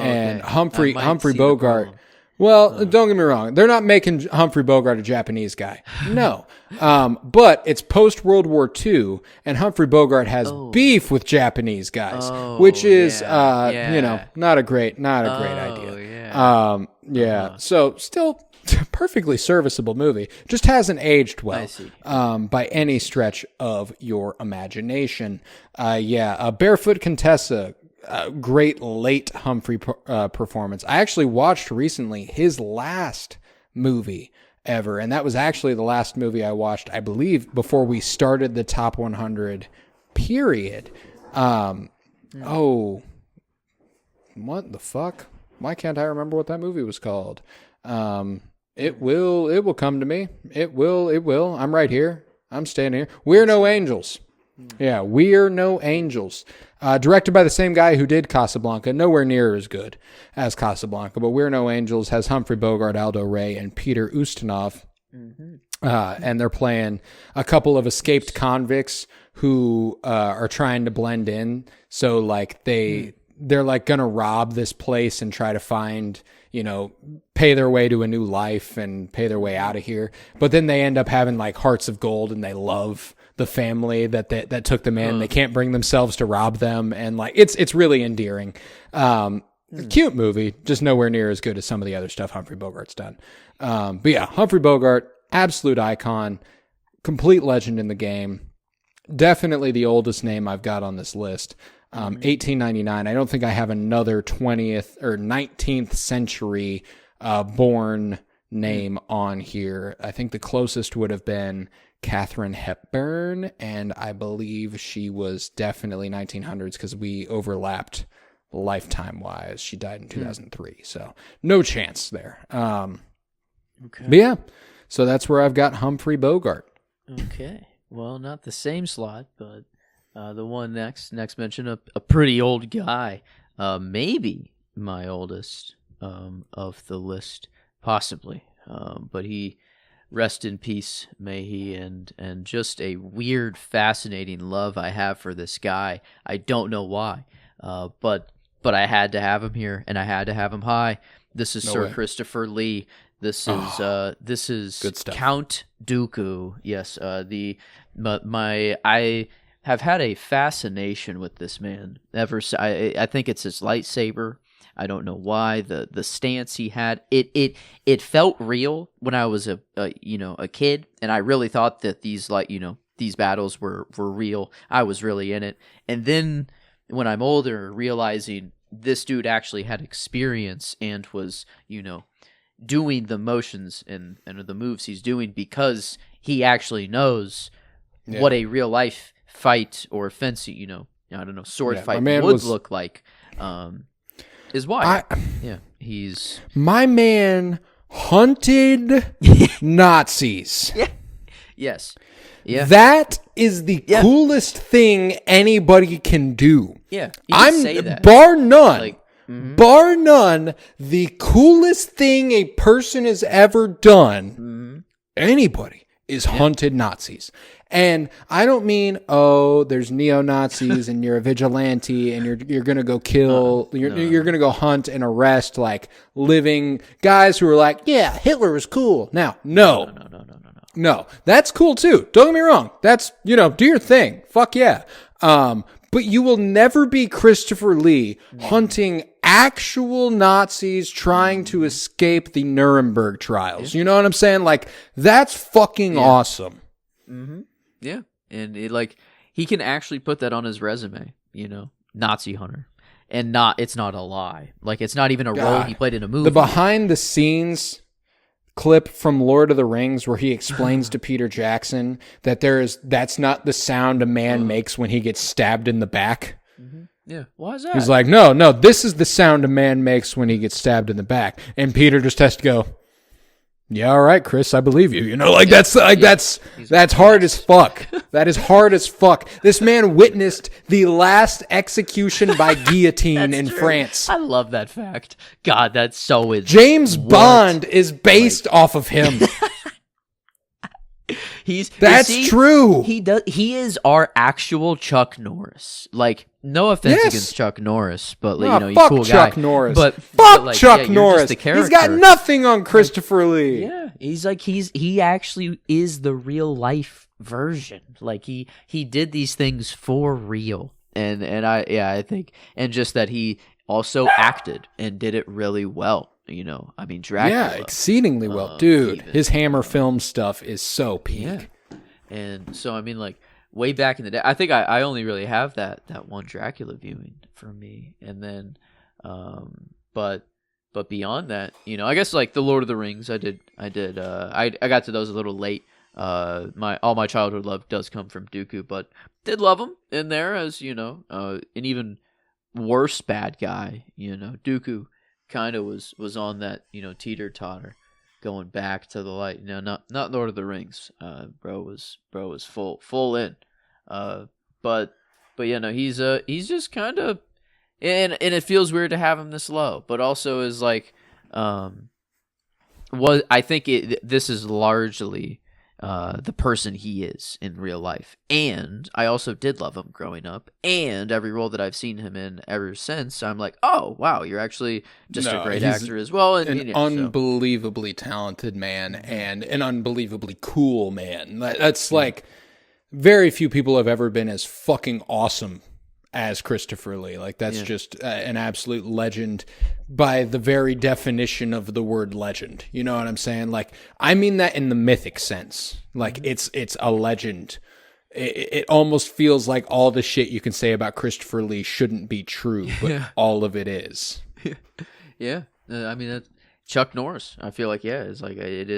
and okay. Humphrey I might see the Bogart. problem. Well, don't get me wrong. They're not making Humphrey Bogart a Japanese guy. No. But it's post-World War II, and Humphrey Bogart has beef with Japanese guys, which is, not a great idea. Yeah. So still perfectly serviceable movie. Just hasn't aged well, I see. by any stretch of your imagination. Barefoot Contessa, great late Humphrey performance. I actually watched recently his last movie ever, and that was actually the last movie I watched, I believe, before we started the Top 100 period. Oh, what the fuck? Why can't I remember what that movie was called? It will come to me. It will. I'm right here. I'm standing here. We're No Angels. Yeah, We're No Angels. Directed by the same guy who did Casablanca. Nowhere near as good as Casablanca, but We're No Angels has Humphrey Bogart, Aldo Ray, and Peter Ustinov. And they're playing a couple of escaped convicts who are trying to blend in. So like they're like going to rob this place and try to find, pay their way to a new life and pay their way out of here. But then they end up having like hearts of gold, and they love the family that took them in. They can't bring themselves to rob them. And like, it's really endearing. Cute movie, just nowhere near as good as some of the other stuff Humphrey Bogart's done. But yeah, Humphrey Bogart, absolute icon, complete legend in the game. Definitely the oldest name I've got on this list. 1899. I don't think I have another 20th or 19th century born name on here. I think the closest would have been Katharine Hepburn, and I believe she was definitely 1900s because we overlapped lifetime-wise. She died in 2003, so no chance there. Okay. But yeah, so that's where I've got Humphrey Bogart. Okay. Well, not the same slot, but the one next mention, a pretty old guy, maybe my oldest of the list, possibly. But he, rest in peace, may he, and just a weird, fascinating love I have for this guy. I don't know why, but I had to have him here, and I had to have him high. This is Sir Christopher Lee. This is good stuff. Count Dooku. Yes, I have had a fascination with this man ever. I think it's his lightsaber. I don't know why the stance he had. It felt real when I was a kid, and I really thought that these battles were real. I was really in it, and then when I'm older, realizing this dude actually had experience and was doing the motions and the moves he's doing because he actually knows what a real life fight or fencing, sword fight would look like. Is why. He's my man hunted Nazis. Yeah. Yes. Yeah. That is the coolest thing anybody can do. Yeah. Say that. Bar none. Bar none, the coolest thing a person has ever done, anybody, is hunted Nazis. And I don't mean, there's neo-Nazis and you're a vigilante and you're going to go kill, you're going to go hunt and arrest like living guys who are like, yeah, Hitler was cool. Now, no, that's cool too. Don't get me wrong. That's, do your thing. Fuck yeah. But you will never be Christopher Lee hunting actual Nazis trying to escape the Nuremberg trials. You know what I'm saying? Like, that's fucking awesome. Mm-hmm. Yeah. And he can actually put that on his resume, Nazi hunter. And it's not a lie. Like, it's not even a role he played in a movie. The behind the scenes clip from Lord of the Rings where he explains to Peter Jackson that that's not the sound a man makes when he gets stabbed in the back. Mm-hmm. Yeah. Why is that? He's like, no, this is the sound a man makes when he gets stabbed in the back. And Peter just has to go, yeah, all right, Chris, I believe you. That's hard as fuck. That is hard as fuck. This man witnessed the last execution by guillotine in France. I love that fact. God, that's so James Bond is based off of him. That's true. He is our actual Chuck Norris. Like, no offense Yes. against Chuck Norris, but Nah, he's fuck a cool Chuck guy. Norris. But Fuck like, Chuck you're Norris. just a character. He's got nothing on Christopher Lee. Yeah, he's like he actually is the real life version. Like he did these things for real, and I think, and just that he also acted and did it really well. I mean, Dracula. Yeah, exceedingly well, dude. even, his Hammer film stuff is so peak. Yeah, and so I mean, like way back in the day, I think I only really have that one Dracula viewing for me, and then, but beyond that, I guess like the Lord of the Rings, I got to those a little late. All my childhood love does come from Dooku, but did love him in there as an even worse bad guy. Dooku kind of was on that teeter totter, going back to the light. Not Lord of the Rings. Bro was full in. But he's just kind of, and it feels weird to have him this low, but also is like, I think this is largely the person he is in real life. And I also did love him growing up, and every role that I've seen him in ever since, I'm like, oh wow, you're actually just a great actor as well. And, an unbelievably talented man and an unbelievably cool man. That's like, very few people have ever been as fucking awesome as Christopher Lee. Like, that's just an absolute legend by the very definition of the word legend. You know what I'm saying? Like, I mean that in the mythic sense. Like, it's a legend. It almost feels like all the shit you can say about Christopher Lee shouldn't be true, but all of it is. Yeah. I mean, Chuck Norris, I feel like, it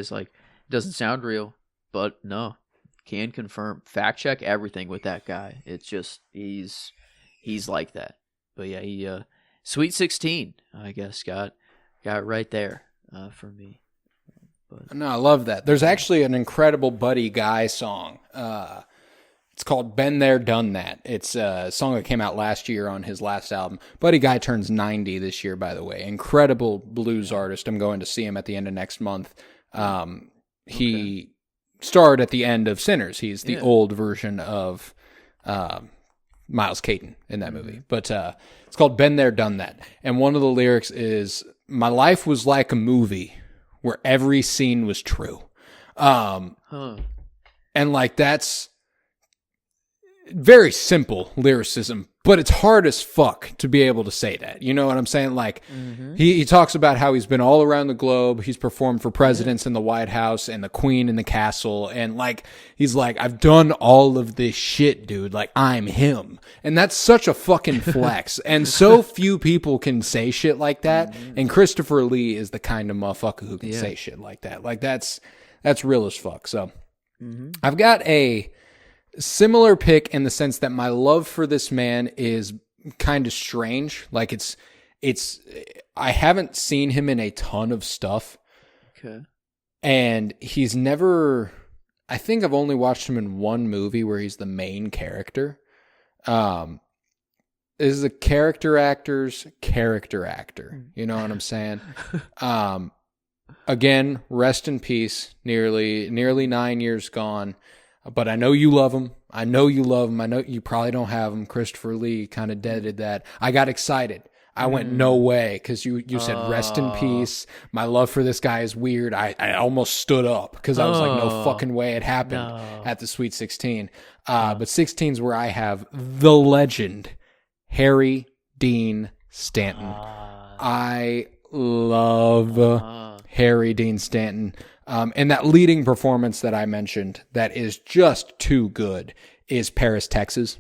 doesn't sound real, but no, can confirm. Fact check everything with that guy. It's just, he's like that. But yeah, he Sweet 16, I guess, got right there for me. But no, I love that. There's actually an incredible Buddy Guy song. It's called Been There, Done That. It's a song that came out last year on his last album. Buddy Guy turns 90 this year, by the way. Incredible blues artist. I'm going to see him at the end of next month. He starred at the end of Sinners. He's the old version of Miles Caton in that movie. But it's called Been There, Done That. And one of the lyrics is, my life was like a movie where every scene was true. And like, that's very simple lyricism, but it's hard as fuck to be able to say that. You know what I'm saying? Like, he talks about how he's been all around the globe. He's performed for presidents in the White House and the Queen in the castle. And like, he's like, I've done all of this shit, dude. Like, I'm him. And that's such a fucking flex. And so few people can say shit like that. And Christopher Lee is the kind of motherfucker who can say shit like that. Like, that's real as fuck. So I've got a similar pick in the sense that my love for this man is kind of strange. Like, it's I haven't seen him in a ton of stuff. Okay. And he's never, I think I've only watched him in one movie where he's the main character. This is a character actor's character actor. You know what I'm saying? Again, rest in peace. Nearly 9 years gone. But I know you love him. I know you probably don't have him. Christopher Lee kind of did that. I got excited. I went, no way, because you said rest in peace. My love for this guy is weird. I almost stood up because I was like, no fucking way it happened at the Sweet 16. But 16 is where I have the legend, Harry Dean Stanton. I love Harry Dean Stanton. And that leading performance that I mentioned that is just too good is Paris, Texas.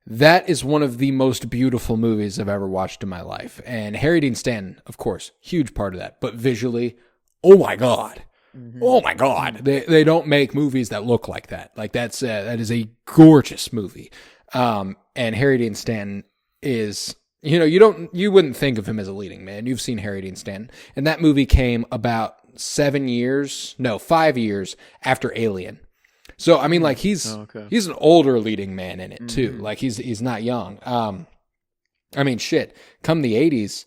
That is one of the most beautiful movies I've ever watched in my life. And Harry Dean Stanton, of course, huge part of that. But visually, oh my God. Oh my God. They don't make movies that look like that. Like, that is a gorgeous movie. And Harry Dean Stanton is, you wouldn't think of him as a leading man. You've seen Harry Dean Stanton. And that movie came about 5 years after Alien. So, I mean, like, he's an older leading man in it too. Like, he's not young. I mean, shit, come the 80s,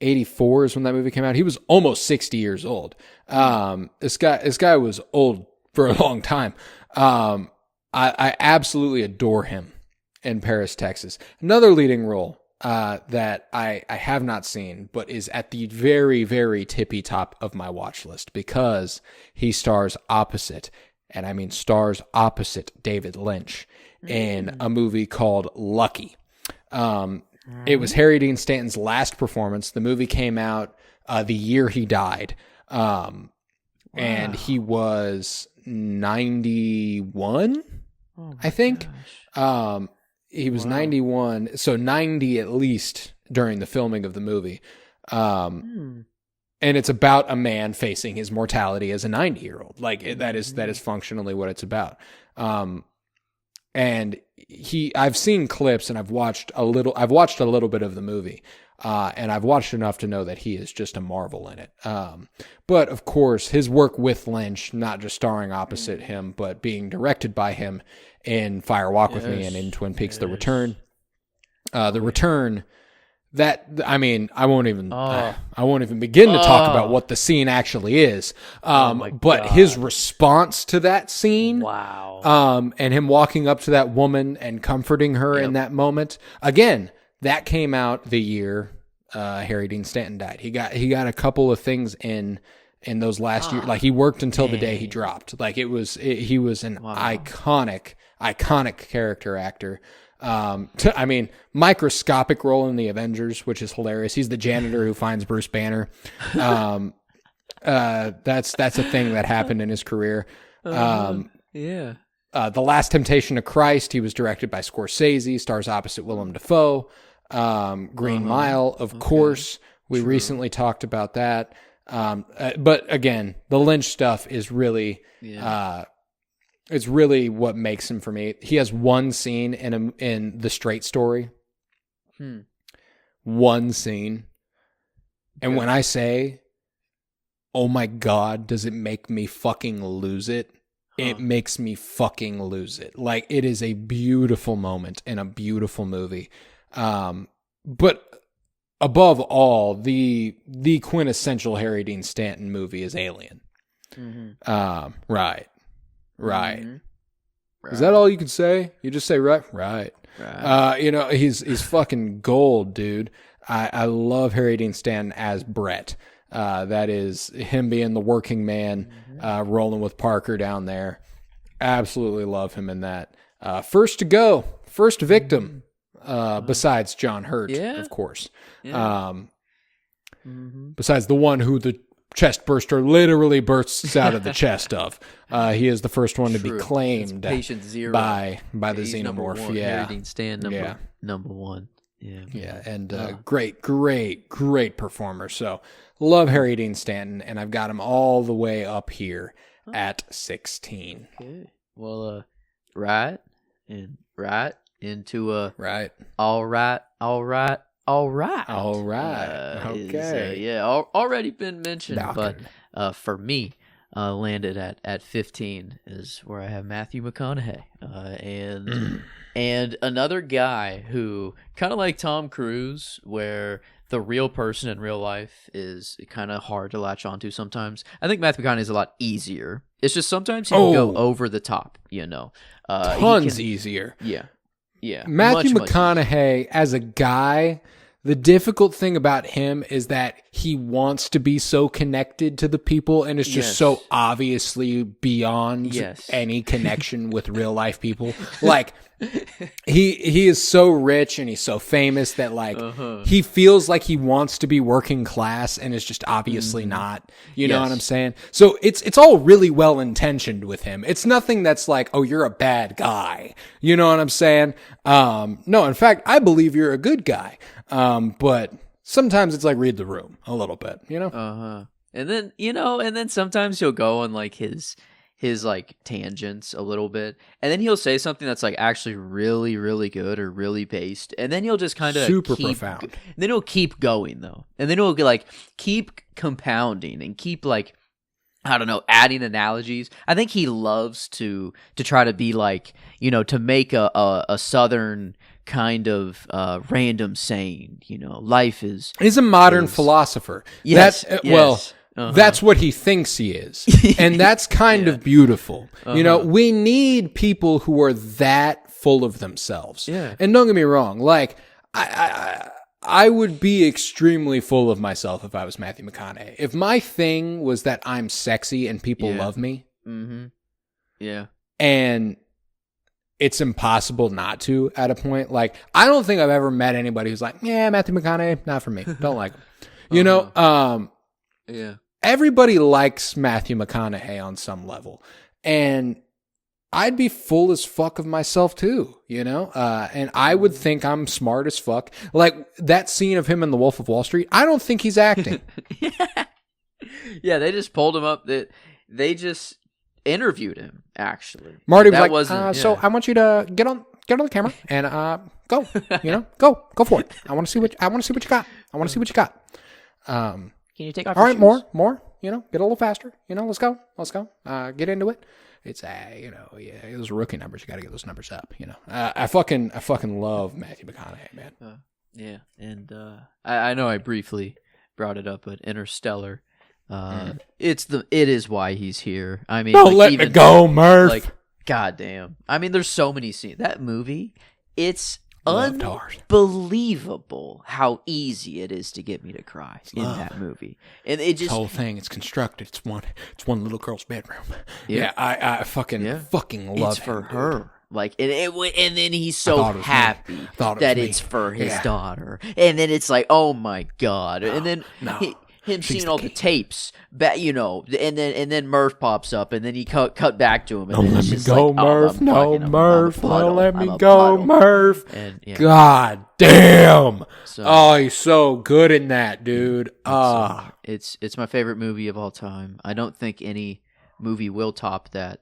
84 is when that movie came out. He was almost 60 years old. This guy was old for a long time. I absolutely adore him in Paris, Texas. Another leading role that I have not seen, but is at the very, very tippy top of my watch list because he stars opposite, and I mean stars opposite David Lynch in a movie called Lucky. It was Harry Dean Stanton's last performance. The movie came out the year he died, and he was 91, I think. He was 91, so 90 at least during the filming of the movie. And it's about a man facing his mortality as a 90-year-old. Like that is functionally what it's about. And I've seen clips and I've watched a little bit of the movie. And I've watched enough to know that he is just a marvel in it. But of course, his work with Lynch, not just starring opposite him, but being directed by him in Fire Walk with Me and in Twin Peaks: The Return. The Return. That, I mean, I won't even begin to talk about what the scene actually is. But his response to that scene, and him walking up to that woman and comforting her in that moment, again, that came out the year Harry Dean Stanton died. He got a couple of things in those last years. Like he worked until the day he dropped. Like he was an iconic character actor. I mean, microscopic role in the Avengers, which is hilarious. He's the janitor who finds Bruce Banner. That's a thing that happened in his career. The Last Temptation of Christ, he was directed by Scorsese, stars opposite Willem Dafoe. Green Mile, of course. We recently talked about that. But again, the Lynch stuff is really, it's really what makes him for me. He has one scene in The Straight Story. One scene. And when I say, oh my God, does it make me fucking lose it? It makes me fucking lose it. Like, it is a beautiful moment in a beautiful movie. But above all, the quintessential Harry Dean Stanton movie is Alien. Right. Is that all you can say? You just say right? Right. He's fucking gold, dude. I love Harry Dean Stanton as Brett. That is him being the working man, rolling with Parker down there. Absolutely love him in that. First to go, first victim, besides John Hurt, of course. Besides the one who the chest burster literally bursts out of the chest of. He is the first one to be claimed patient zero by the xenomorph. Harry Dean Stanton, number one. And great performer. So love Harry Dean Stanton, and I've got him all the way up here at 16. Okay. Well, right into a right. All right. Okay. Already been mentioned, but for me, landed at 15 is where I have Matthew McConaughey, and another guy who kind of like Tom Cruise, where the real person in real life is kind of hard to latch onto sometimes. I think Matthew McConaughey is a lot easier. It's just sometimes he can go over the top, tons easier. Yeah. Matthew McConaughey as a guy, the difficult thing about him is that he wants to be so connected to the people and is just so obviously beyond any connection with real life people. Like he is so rich and he's so famous that he feels like he wants to be working class and is just obviously not. You know what I'm saying? So it's all really well intentioned with him. It's nothing that's like, oh, you're a bad guy. You know what I'm saying? No, in fact, I believe you're a good guy. But sometimes it's like read the room a little bit, And then sometimes he'll go on like his like tangents a little bit, and then he'll say something that's like actually really, really good or really based, and then he'll just kind of super profound. Then he'll keep going though, and then he'll like keep compounding and keep like, I don't know, adding analogies. I think he loves to try to be like, to make a Southern kind of random saying, life is... He's a modern philosopher. Yes. Well, that's what he thinks he is. And that's kind of beautiful. You know, we need people who are that full of themselves. Yeah. And don't get me wrong, like, I would be extremely full of myself if I was Matthew McConaughey. If my thing was that I'm sexy and people love me. Mm-hmm. Yeah. And it's impossible not to at a point. Like, I don't think I've ever met anybody who's like, yeah, Matthew McConaughey, not for me. Don't like him. You know, yeah. Everybody likes Matthew McConaughey on some level. And I'd be full as fuck of myself too, you know? And I would think I'm smart as fuck. Like, that scene of him in The Wolf of Wall Street, I don't think he's acting. Yeah, they just pulled him up. They just interviewed him, actually. Marty was like, so I want you to get on the camera and go, you know, go for it. I want to see what you got. I want to see what you got. Can you take off all your right, shoes? more, you know, get a little faster, you know, let's go. Get into it. It's you know, yeah, those rookie numbers, you got to get those numbers up, you know. I fucking love Matthew McConaughey, man. Yeah, and I know I briefly brought it up, but Interstellar, it is why he's here. I mean, don't let me go, Murph. Like, goddamn. I mean, there's so many scenes. That movie, it's unbelievable how easy it is to get me to cry in that movie. And it just, the whole thing, it's constructed. It's one little girl's bedroom. Yeah, I fucking love it's for him, her. Dude. Like, and then he's so happy that it's for his daughter. And then it's like, oh my God. And then him seeing all the tapes, you know, and then Murph pops up, and then he cut back to him. And don't then let it's me just go, like, Murph. No, Murph. Don't let me go, puddle. Murph. And, yeah. God damn. He's so good in that, dude. It's my favorite movie of all time. I don't think any movie will top that.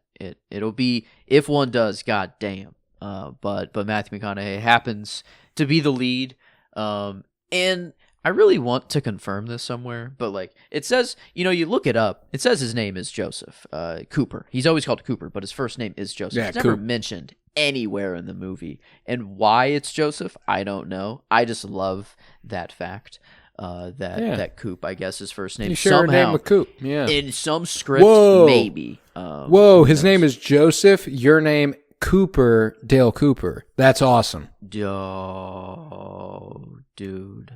It'll be, if one does, god damn. But Matthew McConaughey happens to be the lead. And I really want to confirm this somewhere, but like it says, you know, you look it up. It says his name is Joseph Cooper. He's always called Cooper, but his first name is Joseph. Yeah, it's never mentioned anywhere in the movie, and why it's Joseph, I don't know. I just love that fact. That Coop, I guess his first name. You share a name with Coop. Yeah. In some script, maybe. His name is Joseph. Your name Cooper, Dale Cooper. That's awesome. Oh, dude.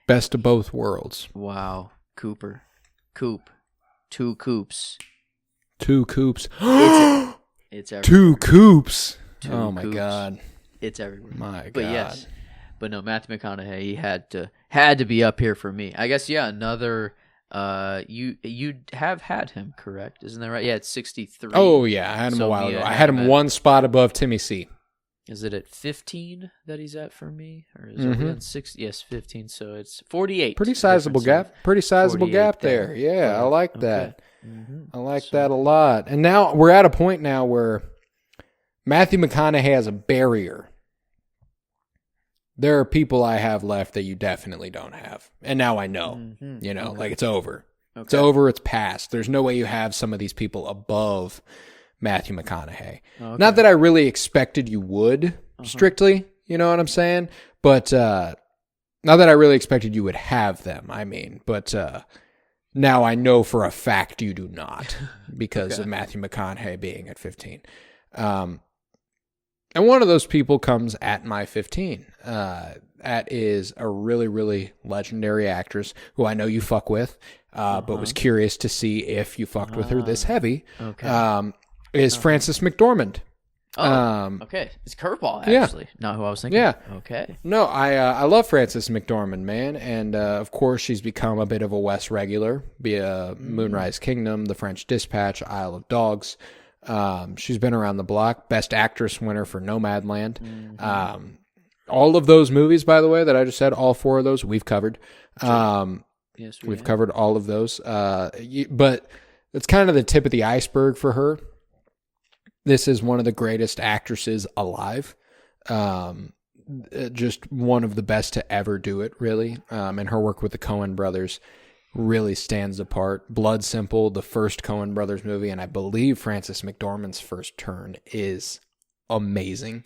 Best of both worlds. Wow. Cooper. Coop. Two Coops. Two Coops. It's everywhere. Two Coops. Two my Coops. God. It's everywhere. My God. But yes. But no, Matthew McConaughey, he had to be up here for me. I guess, yeah, another you have had him, correct? Isn't that right? Yeah, it's 63. Oh yeah, I had him a while ago. I had him one spot above Timmy C. Is it at 15 that he's at for me? Or is it on 6? Yes, 15. So it's 48. Pretty sizable gap. Pretty sizable gap there. Yeah, I like that. Mm-hmm. I like that a lot. And now we're at a point now where Matthew McConaughey has a barrier. There are people I have left that you definitely don't have. And now I know. Mm-hmm. You know, like it's over. Okay. It's over. It's past. There's no way you have some of these people above Matthew McConaughey. Okay. Not that I really expected you would, strictly, you know what I'm saying? But not that I really expected you would have them, I mean. But now I know for a fact you do not because of Matthew McConaughey being at 15. And one of those people comes at my 15. That is a really, really legendary actress who I know you fuck with, but was curious to see if you fucked with her this heavy. Okay. Is Frances McDormand. Okay. It's curveball, actually. Not who I was thinking. Yeah. Okay. No, I love Frances McDormand, man. And, of course, she's become a bit of a West regular via Moonrise Kingdom, The French Dispatch, Isle of Dogs. She's been around the block. Best Actress winner for Nomadland. All of those movies, by the way, that I just said, all four of those, we've covered. Yes, we've covered all of those. But it's kind of the tip of the iceberg for her. This is one of the greatest actresses alive. Just one of the best to ever do it, really. And her work with the Coen brothers really stands apart. Blood Simple, the first Coen brothers movie, and I believe Frances McDormand's first turn is amazing.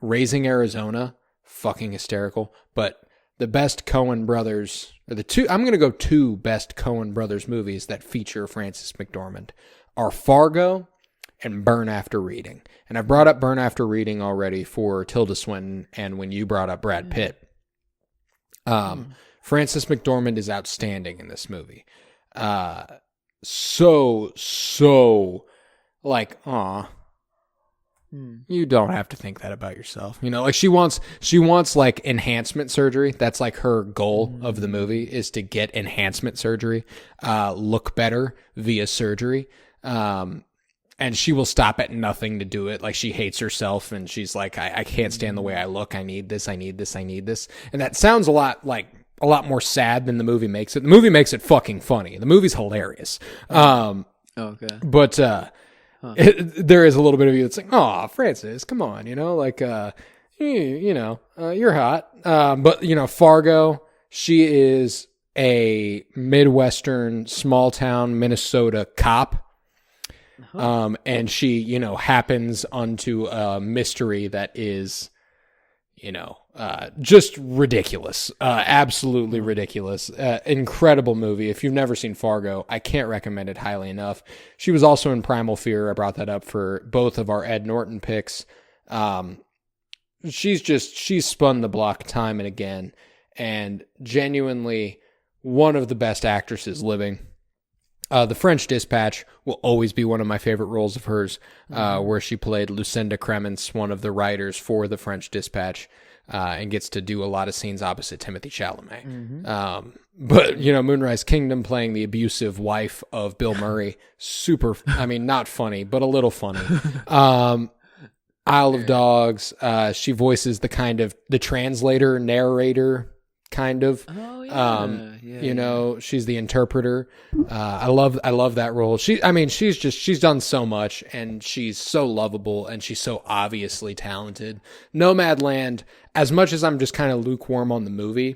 Raising Arizona, fucking hysterical. But the best Coen brothers, or the two, I'm going to go two best Coen brothers movies that feature Frances McDormand are Fargo and Burn After Reading. And I've brought up Burn After Reading already for Tilda Swinton and when you brought up Brad Pitt. Frances McDormand is outstanding in this movie. So like, aw, you don't have to think that about yourself. You know, like she wants like enhancement surgery. That's like her goal of the movie is to get enhancement surgery, look better via surgery. And she will stop at nothing to do it. Like she hates herself and she's like, I can't stand the way I look. I need this. And that sounds a lot more sad than the movie makes it. The movie makes it fucking funny. The movie's hilarious. Okay. But, there is a little bit of you that's like, oh, Frances, come on, you know, like, you're hot. But you know, Fargo, she is a Midwestern small town Minnesota cop. And she, you know, happens onto a mystery that is, you know, just ridiculous, absolutely ridiculous, incredible movie. If you've never seen Fargo, I can't recommend it highly enough. She was also in Primal Fear. I brought that up for both of our Ed Norton picks. She's spun the block time and again, and genuinely one of the best actresses living. The French Dispatch will always be one of my favorite roles of hers, where she played Lucinda Crements, one of the writers for The French Dispatch, and gets to do a lot of scenes opposite Timothée Chalamet. But, you know, Moonrise Kingdom playing the abusive wife of Bill Murray, not funny, but a little funny. Isle of Dogs, she voices the translator, narrator, kind of. Oh yeah. You know, she's the interpreter. I love that role. She's done so much and she's so lovable and she's so obviously talented. Nomadland, as much as I'm just kind of lukewarm on the movie,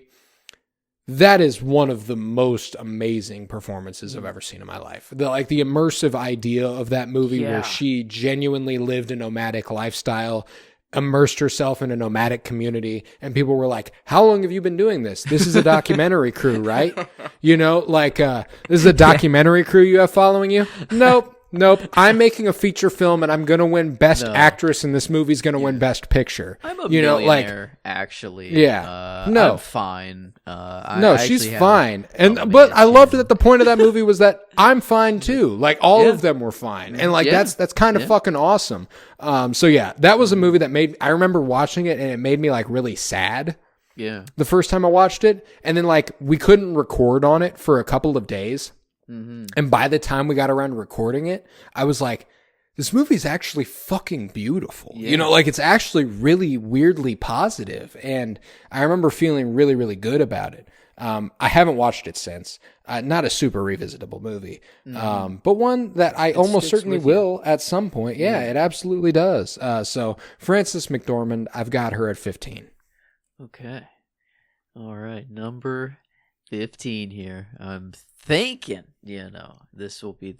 that is one of the most amazing performances I've ever seen in my life. The immersive idea of that movie where she genuinely lived a nomadic lifestyle, immersed herself in a nomadic community, and people were like, how long have you been doing this? This is a documentary crew, right? You know, like, this is a documentary crew you have following you? Nope. I'm making a feature film and I'm going to win Best Actress and this movie's going to win Best Picture. I'm a millionaire, actually. Yeah. No. I'm fine. She's fine. But I loved that the point of that movie was that I'm fine too. Like all of them were fine. And like that's kind of fucking awesome. That was a movie that I remember watching it and it made me like really sad. Yeah. The first time I watched it. And then like we couldn't record on it for a couple of days. And by the time we got around to recording it, I was like, this movie's actually fucking beautiful. Yeah. You know, like it's actually really weirdly positive. And I remember feeling really, really good about it. I haven't watched it since. Not a super revisitable movie, but one that I almost certainly will at some point. Yeah, it absolutely does. So Frances McDormand, I've got her at 15. Okay. All right. Number 15 here. I'm thinking, you know, this will be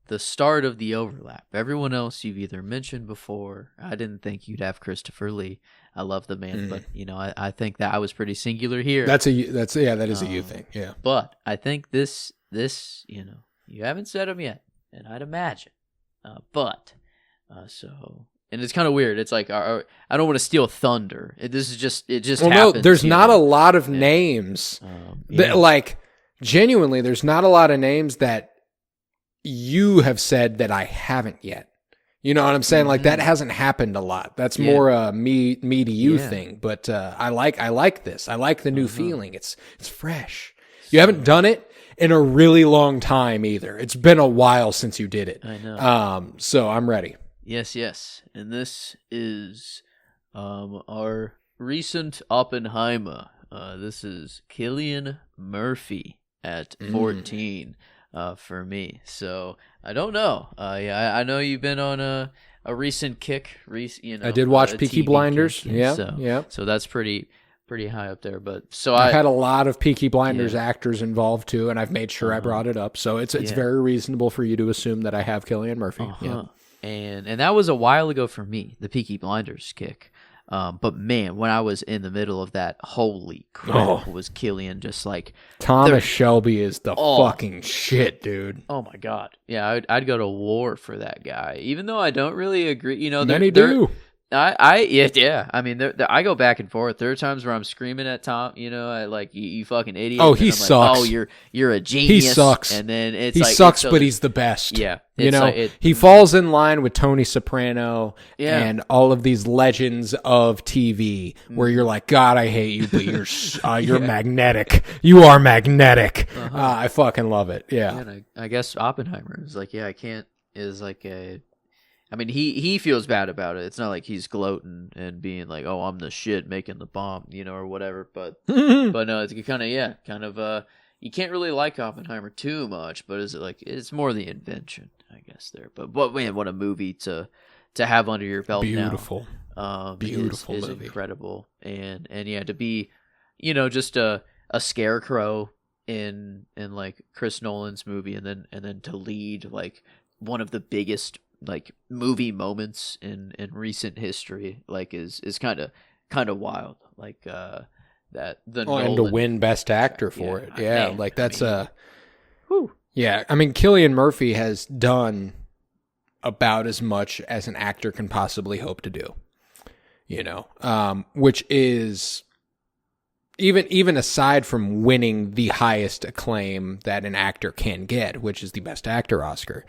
the start of the overlap. Everyone else you've either mentioned before. I didn't think you'd have Christopher Lee. I love the man, but you know, I think that I was pretty singular here. That is a you thing. Yeah. But I think this, you know, you haven't said him yet, and I'd imagine. And it's kind of weird. It's like I don't want to steal thunder. It just happens. No, there's not a lot of names that, like, genuinely, there's not a lot of names that you have said that I haven't yet. You know what I'm saying? Like that hasn't happened a lot. That's more a me to you thing. But I like this. I like the new feeling. It's fresh. You haven't done it in a really long time either. It's been a while since you did it. I know. So I'm ready. Yes. And this is our recent Oppenheimer. This is Cillian Murphy at 14 for me. So I don't know. I know you've been on a recent kick. You know, I did watch Peaky TV Blinders. Kick, Yeah. So that's pretty high up there. But I've had a lot of Peaky Blinders actors involved too, and I've made sure I brought it up. So it's very reasonable for you to assume that I have Cillian Murphy. Yeah. And that was a while ago for me, the Peaky Blinders kick. But man, when I was in the middle of that, holy crap, was Killian just like Thomas Shelby is the fucking shit, dude. Oh my god, yeah, I'd go to war for that guy, even though I don't really agree. You know, many do. Yeah. I mean, I go back and forth. There are times where I'm screaming at Tom, you know, you fucking idiot. Oh, he sucks. Like, oh, you're a genius. He sucks. And then he sucks, but he's the best. Yeah, you know, he falls in line with Tony Soprano and all of these legends of TV, where you're like, God, I hate you, but you're magnetic. You are magnetic. I fucking love it. Yeah. And I guess Oppenheimer is like, I can't. Is like a. I mean, he feels bad about it. It's not like he's gloating and being like, "Oh, I'm the shit making the bomb," you know, or whatever. But no, it's kind of you can't really like Oppenheimer too much. But is it like it's more the invention, I guess there. But man, what a movie to have under your belt now. Beautiful Is movie. incredible, and yeah, to be, you know, just a scarecrow in like Chris Nolan's movie, and then to lead like one of the biggest like movie moments in recent history, like is kind of wild, like that the Nolan, and to win Best Actor for it, man, like that's whew. Yeah, I mean, Cillian Murphy has done about as much as an actor can possibly hope to do, you know, which is even aside from winning the highest acclaim that an actor can get, which is the Best Actor Oscar.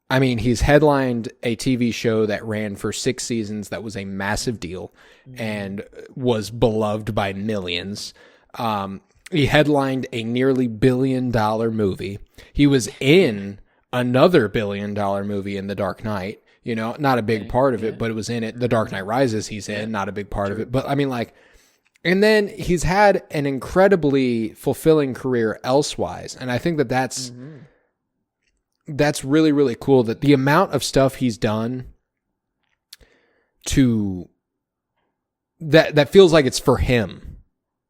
I mean, he's headlined a TV show that ran for 6 seasons that was a massive deal and was beloved by millions. He headlined a nearly $1 billion movie. He was in another $1 billion movie in The Dark Knight. You know, not a big part of it, but it was in it. The Dark Knight Rises, he's in, not a big part of it. But I mean, like, and then he's had an incredibly fulfilling career elsewise. And I think that that's really, really cool, that the amount of stuff he's done that feels like it's for him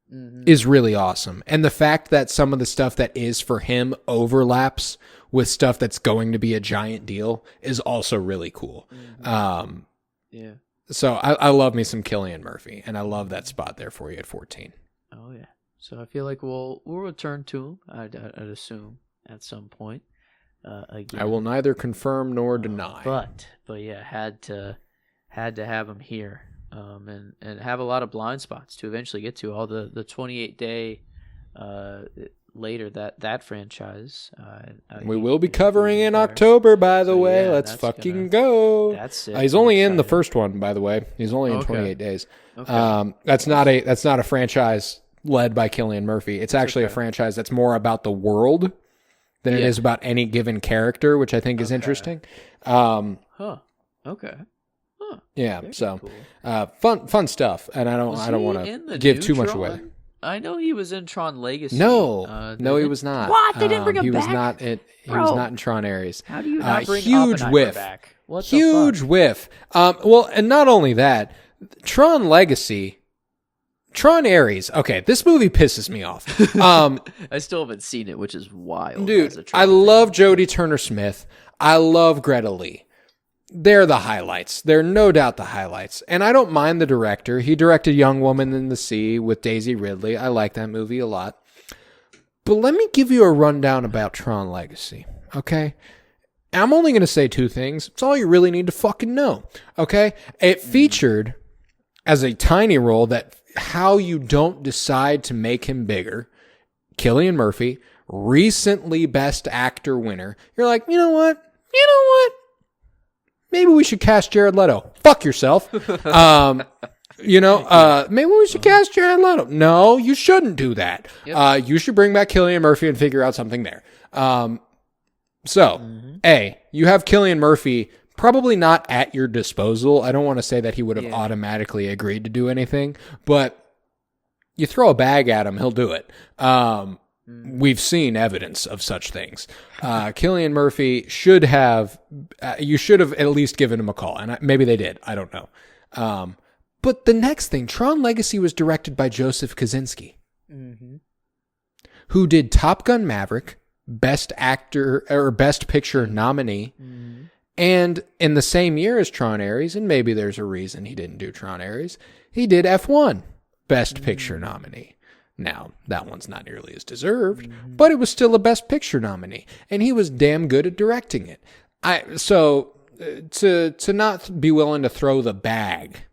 is really awesome. And the fact that some of the stuff that is for him overlaps with stuff that's going to be a giant deal is also really cool. Yeah. So I love me some Cillian Murphy, and I love that spot there for you at 14. Oh yeah. So I feel like we'll return to him. I'd assume at some point. Again. I will neither confirm nor deny. But yeah, had to have him here, and have a lot of blind spots to eventually get to all the 28-day later that franchise. We will be covering in October, by the way. Yeah, let's fucking go. That's it. He's only in the first one, by the way. He's only in 28 days. Okay. That's not a franchise led by Cillian Murphy. It's actually a franchise that's more about the world than it is about any given character, which I think is interesting. Okay. Huh. Yeah. Very so, cool. fun stuff, and I don't want to give too much away. I know he was in Tron Legacy. No, he was not. What? They didn't bring him he back? Was not. He was not in Tron Ares. How do you not bring huge Oppenheimer whiff? Back? What the Huge fuck? whiff. Well, and not only that, Tron Legacy. Tron Ares. Okay, this movie pisses me off. I still haven't seen it, which is wild. Dude, I love Jodie Turner-Smith. I love Greta Lee. They're the highlights. They're no doubt the highlights. And I don't mind the director. He directed Young Woman in the Sea with Daisy Ridley. I like that movie a lot. But let me give you a rundown about Tron Legacy, okay? I'm only going to say 2 things. It's all you really need to fucking know, okay? It featured as a tiny role that how you don't decide to make him bigger. Cillian Murphy, recently Best Actor winner. You're like, you know what? Maybe we should cast Jared Leto. Fuck yourself. Maybe we should cast Jared Leto. No, you shouldn't do that. Yep. You should bring back Cillian Murphy and figure out something there. You have Cillian Murphy probably not at your disposal. I don't want to say that he would have automatically agreed to do anything, but you throw a bag at him, he'll do it. We've seen evidence of such things. Cillian Murphy should have, you should have at least given him a call, and maybe they did. I don't know. But the next thing, Tron Legacy was directed by Joseph Kosinski, who did Top Gun Maverick, Best Actor or Best Picture nominee, And in the same year as Tron Ares, and maybe there's a reason he didn't do Tron Ares, he did F1 Best Picture nominee. Now, that one's not nearly as deserved, but it was still a Best Picture nominee, and he was damn good at directing it. So to not be willing to throw the bag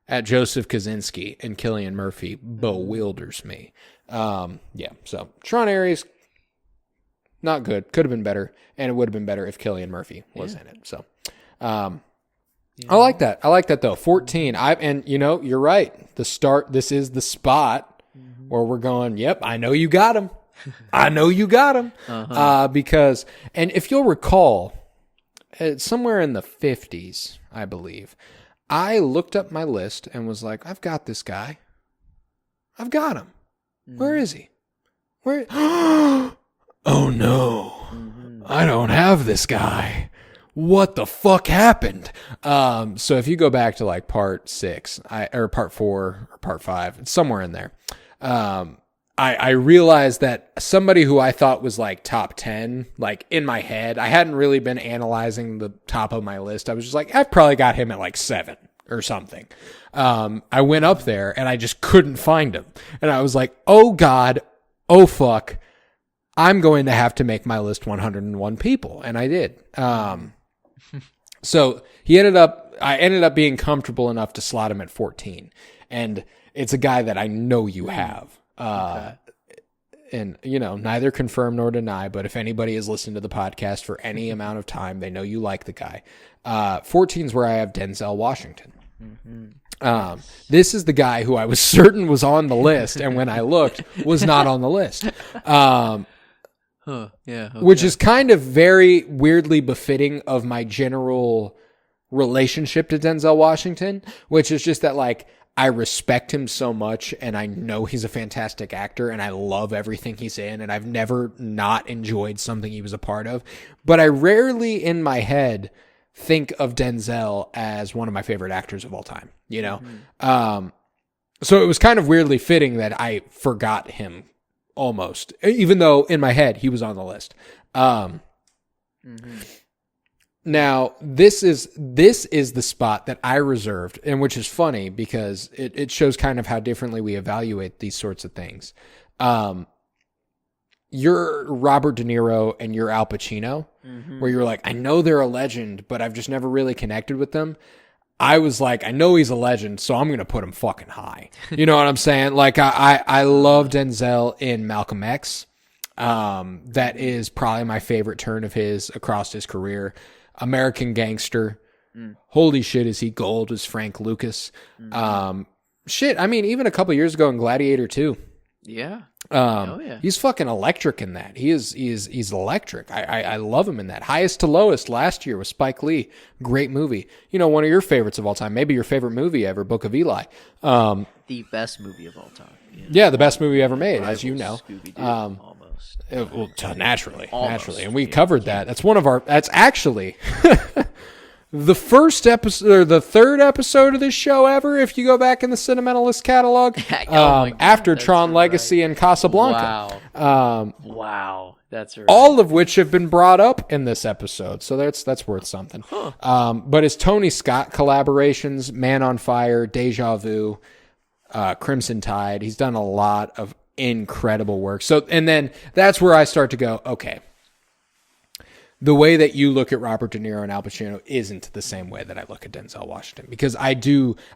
at Joseph Kosinski and Cillian Murphy bewilders me. So Tron Ares, not good. Could have been better, and it would have been better if Cillian Murphy was in it. So, I like that. I like that though. 14. And you're right. This is the spot where we're going. Yep, I know you got him. I know you got him. Because, and if you'll recall, somewhere in the 50s, I believe, I looked up my list and was like, I've got this guy. I've got him. Where is he? Where? Oh no. I don't have this guy. What the fuck happened? So if you go back to like part 6, or part 4, or part 5, it's somewhere in there. I realized that somebody who I thought was like top 10, like in my head, I hadn't really been analyzing the top of my list. I was just like, I've probably got him at like 7 or something. I went up there and I just couldn't find him. And I was like, oh God, oh fuck. I'm going to have to make my list 101 people. And I did. So I ended up being comfortable enough to slot him at 14. And it's a guy that I know you have. And, neither confirm nor deny, but if anybody has listened to the podcast for any amount of time, they know you like the guy. 14 is where I have Denzel Washington. This is the guy who I was certain was on the list, and when I looked, was not on the list. Which is kind of very weirdly befitting of my general relationship to Denzel Washington, which is just that, like, I respect him so much, and I know he's a fantastic actor, and I love everything he's in, and I've never not enjoyed something he was a part of. But I rarely in my head think of Denzel as one of my favorite actors of all time, So it was kind of weirdly fitting that I forgot him almost, even though in my head he was on the list. Now, this is the spot that I reserved, and which is funny because it shows kind of how differently we evaluate these sorts of things. You're Robert De Niro and you're Al Pacino, where you're like, I know they're a legend, but I've just never really connected with them. I was like, I know he's a legend, so I'm going to put him fucking high. You know what I'm saying? Like, I love Denzel in Malcolm X. That is probably my favorite turn of his across his career. American Gangster. Holy shit, is he gold as Frank Lucas. Shit, I mean, even a couple years ago in Gladiator 2. Yeah. He's fucking electric in that. He's electric. I love him in that. Highest to Lowest last year with Spike Lee. Great movie. One of your favorites of all time. Maybe your favorite movie ever, Book of Eli. The best movie of all time. Yeah, the best movie ever made, as you know. Almost. Naturally. And we covered that. That's actually the first episode, or the third episode of this show ever, if you go back in the Cinementalists catalog, after Tron Legacy and Casablanca. Wow. That's right. All of which have been brought up in this episode. So that's worth something. But his Tony Scott collaborations, Man on Fire, Deja Vu, Crimson Tide, he's done a lot of incredible work. So, and then that's where I start to go, okay, the way that you look at Robert De Niro and Al Pacino isn't the same way that I look at Denzel Washington, because I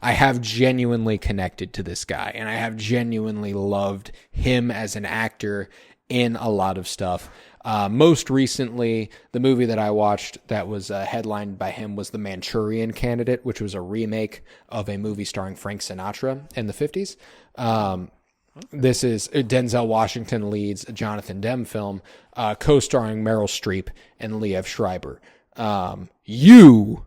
have genuinely connected to this guy, and I have genuinely loved him as an actor in a lot of stuff. Most recently, the movie that I watched that was headlined by him was The Manchurian Candidate, which was a remake of a movie starring Frank Sinatra in the 50s. This is Denzel Washington leads a Jonathan Demme film, co-starring Meryl Streep and Liev Schreiber. You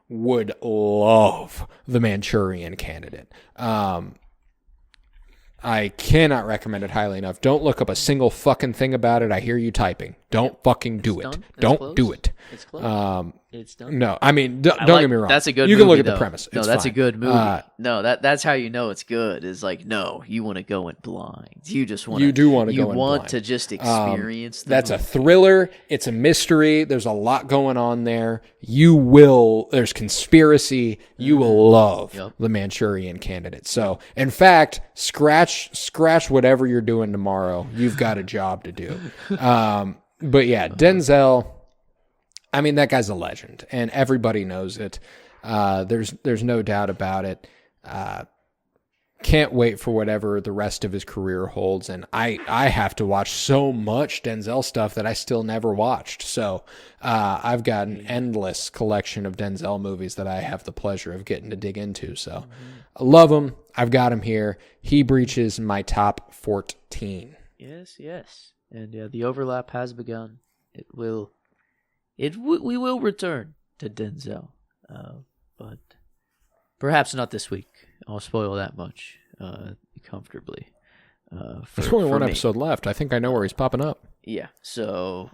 would love The Manchurian Candidate. I cannot recommend it highly enough. Don't look up a single fucking thing about it. I hear you typing. Don't fucking do it. Don't do it. It's close. It's done. No, I mean, don't get me wrong. That's a good movie. You can look at though. the premise. No, It's that's fine. a good movie. No, that's how you know it's good. Is like, no, you want to go in blind. You just want. You do want to go in blind. You want to just experience. That's a thriller. It's a mystery. There's a lot going on there. There's conspiracy. You will love The Manchurian Candidate. So, in fact, scratch whatever you're doing tomorrow. You've got a job to do. But yeah, Denzel. I mean, that guy's a legend, and everybody knows it. There's no doubt about it. Can't wait for whatever the rest of his career holds, and I have to watch so much Denzel stuff that I still never watched. So I've got an endless collection of Denzel movies that I have the pleasure of getting to dig into. So I love him. I've got him here. He breaches my top 14. Yes. And yeah, the overlap has begun. We will return to Denzel, but perhaps not this week. I'll spoil that much comfortably. There's only one episode left. I think I know where he's popping up. Yeah. So,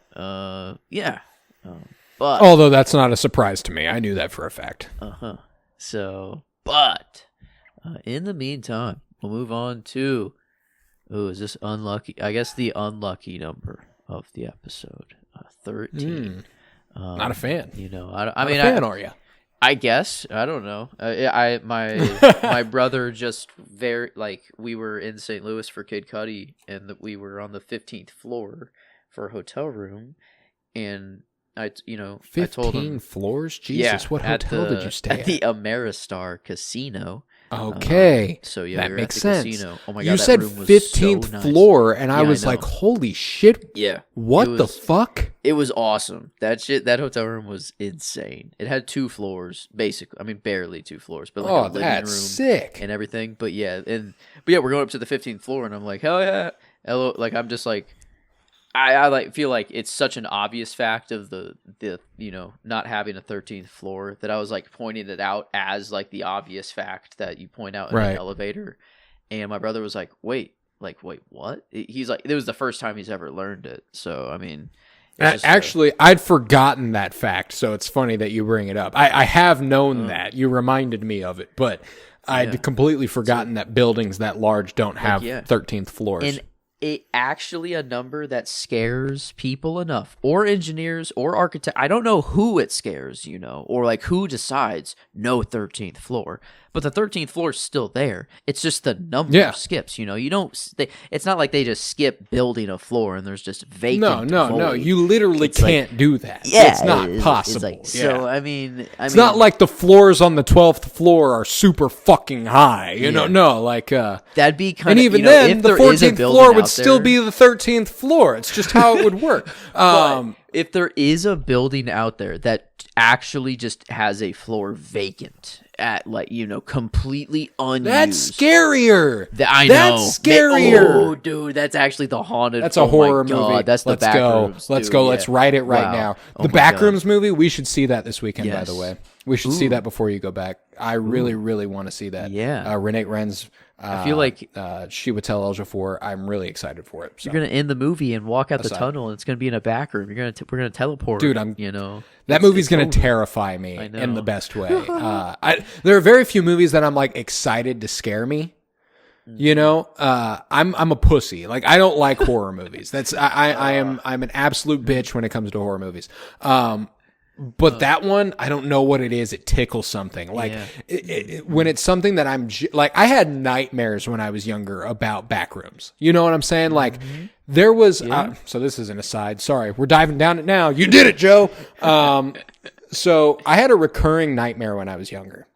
yeah. But although that's not a surprise to me, I knew that for a fact. So, but in the meantime, we'll move on to. Oh, is this unlucky? I guess the unlucky number of the episode, 13. Not a fan. I mean, a fan, are you? I guess I don't know. My brother just we were in St. Louis for Kid Cudi, and we were on the 15th floor for a hotel room, and I told him 15 floors. Jesus, what hotel did you stay at? At the Ameristar Casino. Okay, so yeah, that we were makes at the sense. Casino. Oh my god, you that said room was 15th so nice. floor, and I was I like, "Holy shit! Yeah, what the fuck?" It was awesome. That hotel room was insane. It had 2 floors, basically. I mean, barely 2 floors, but like a living that's room sick and everything. But yeah, we're going up to the 15th floor, and I'm like, hell yeah! Like I'm just like. I feel like it's such an obvious fact of the not having a 13th floor that I was like pointing it out as like the obvious fact that you point out in an elevator, and my brother was like, wait, what? He's like, it was the first time he's ever learned it. So I mean, actually, I'd forgotten that fact, so it's funny that you bring it up. I have known that. You reminded me of it, but I'd completely forgotten that buildings that large don't have 13th floors. And it actually a number that scares people enough, or engineers or architects. I don't know who it scares, or like who decides no 13th floor, but the 13th floor is still there. It's just the number skips, you don't, it's not like they just skip building a floor and there's just vacant. No. You literally can't do that. Yeah. It's not possible. It's like, so, I mean, it's not like the floors on the 12th floor are super fucking high. No, like, that'd be kind of, and even then, if the there is a 14th building floor would out still there, be the 13th floor. It's just how it would work. If there is a building out there that actually just has a floor vacant at completely unused, that's scarier. I know. That's scarier. Oh, dude, that's actually the haunted. That's a horror movie. That's the Backrooms. Let's go. Let's write it right now. The Backrooms movie. We should see that this weekend. By the way, we should see that before you go back. I really, really want to see that. Yeah. Renee Ren's. I feel like she would tell Eljafor. I'm really excited for it. So. You're gonna end the movie and walk out the tunnel, and it's gonna be in a back room. We're gonna teleport. Dude, that movie's gonna terrify me in the best way. There are very few movies that I'm like excited to scare me. I'm a pussy. Like I don't like horror movies. I'm an absolute bitch when it comes to horror movies. But that one, I don't know what it is. It tickles something. Like when it's something that like, I had nightmares when I was younger about Backrooms. You know what I'm saying? Like there was, so this is an aside. Sorry. We're diving down it now. You did it, Joe. So I had a recurring nightmare when I was younger